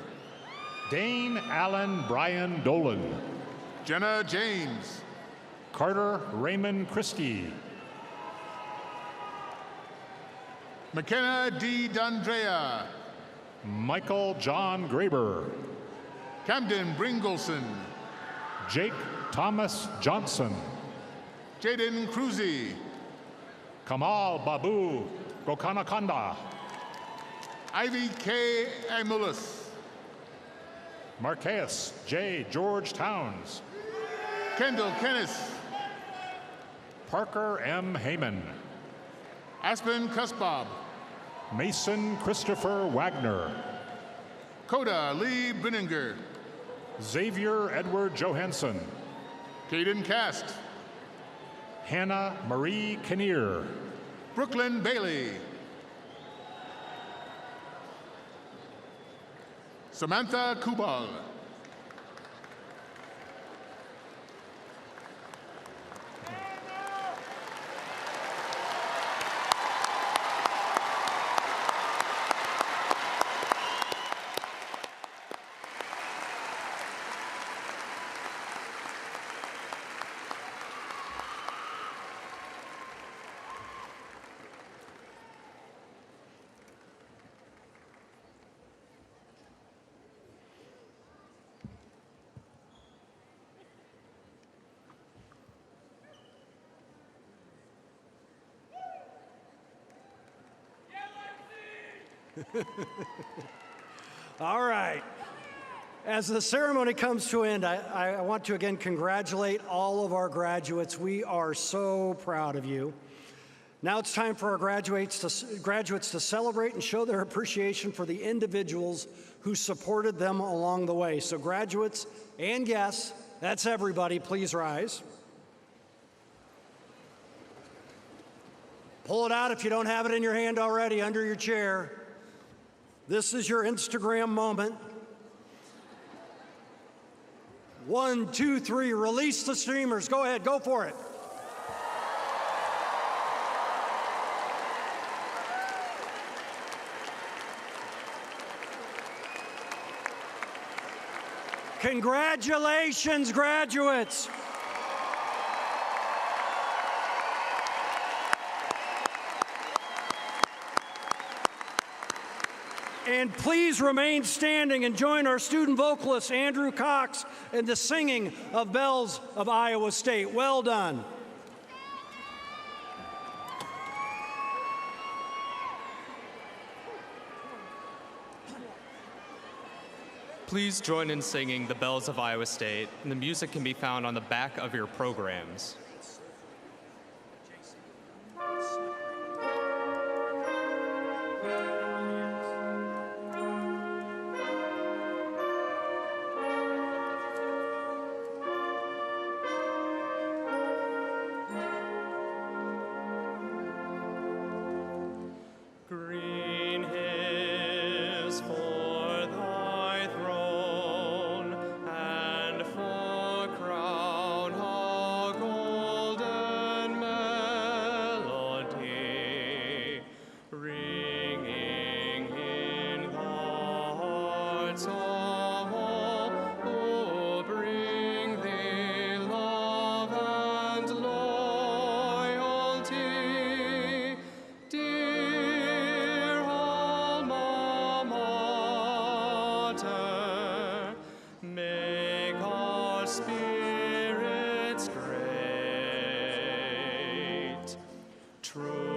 Speaker 14: Dane Allen Brian Dolan.
Speaker 7: Jenna James.
Speaker 14: Carter Raymond Christie.
Speaker 7: McKenna D. D'Andrea.
Speaker 14: Michael John Graber.
Speaker 7: Camden Bringolson.
Speaker 14: Jake Thomas Johnson.
Speaker 7: Jaden Cruzy.
Speaker 14: Kamal Babu Gokanakanda.
Speaker 7: Ivy K. Amulis.
Speaker 14: Marquez J. George Towns.
Speaker 7: Kendall Kennis.
Speaker 14: Parker M. Heyman.
Speaker 7: Aspen Cusbob.
Speaker 14: Mason Christopher Wagner.
Speaker 7: Coda Lee Brininger.
Speaker 14: Xavier Edward Johansson.
Speaker 7: Caden Cast.
Speaker 14: Hannah Marie Kinnear.
Speaker 7: Brooklyn Bailey. Samantha Kubal.
Speaker 10: All right. As the ceremony comes to an end, I want to again congratulate all of our graduates. We are so proud of you. Now it's time for our graduates to celebrate and show their appreciation for the individuals who supported them along the way. So graduates and guests, that's everybody, please rise. Pull it out if you don't have it in your hand already, under your chair. This is your Instagram moment. 1, 2, 3, release the streamers. Go ahead, go for it. Congratulations, graduates. And please remain standing and join our student vocalist, Andrew Cox, in the singing of Bells of Iowa State. Well done.
Speaker 8: Please join in singing the Bells of Iowa State, and the music can be found on the back of your programs.
Speaker 9: Green hills for thy throne, and for crown a golden melody, ringing in the hearts of true.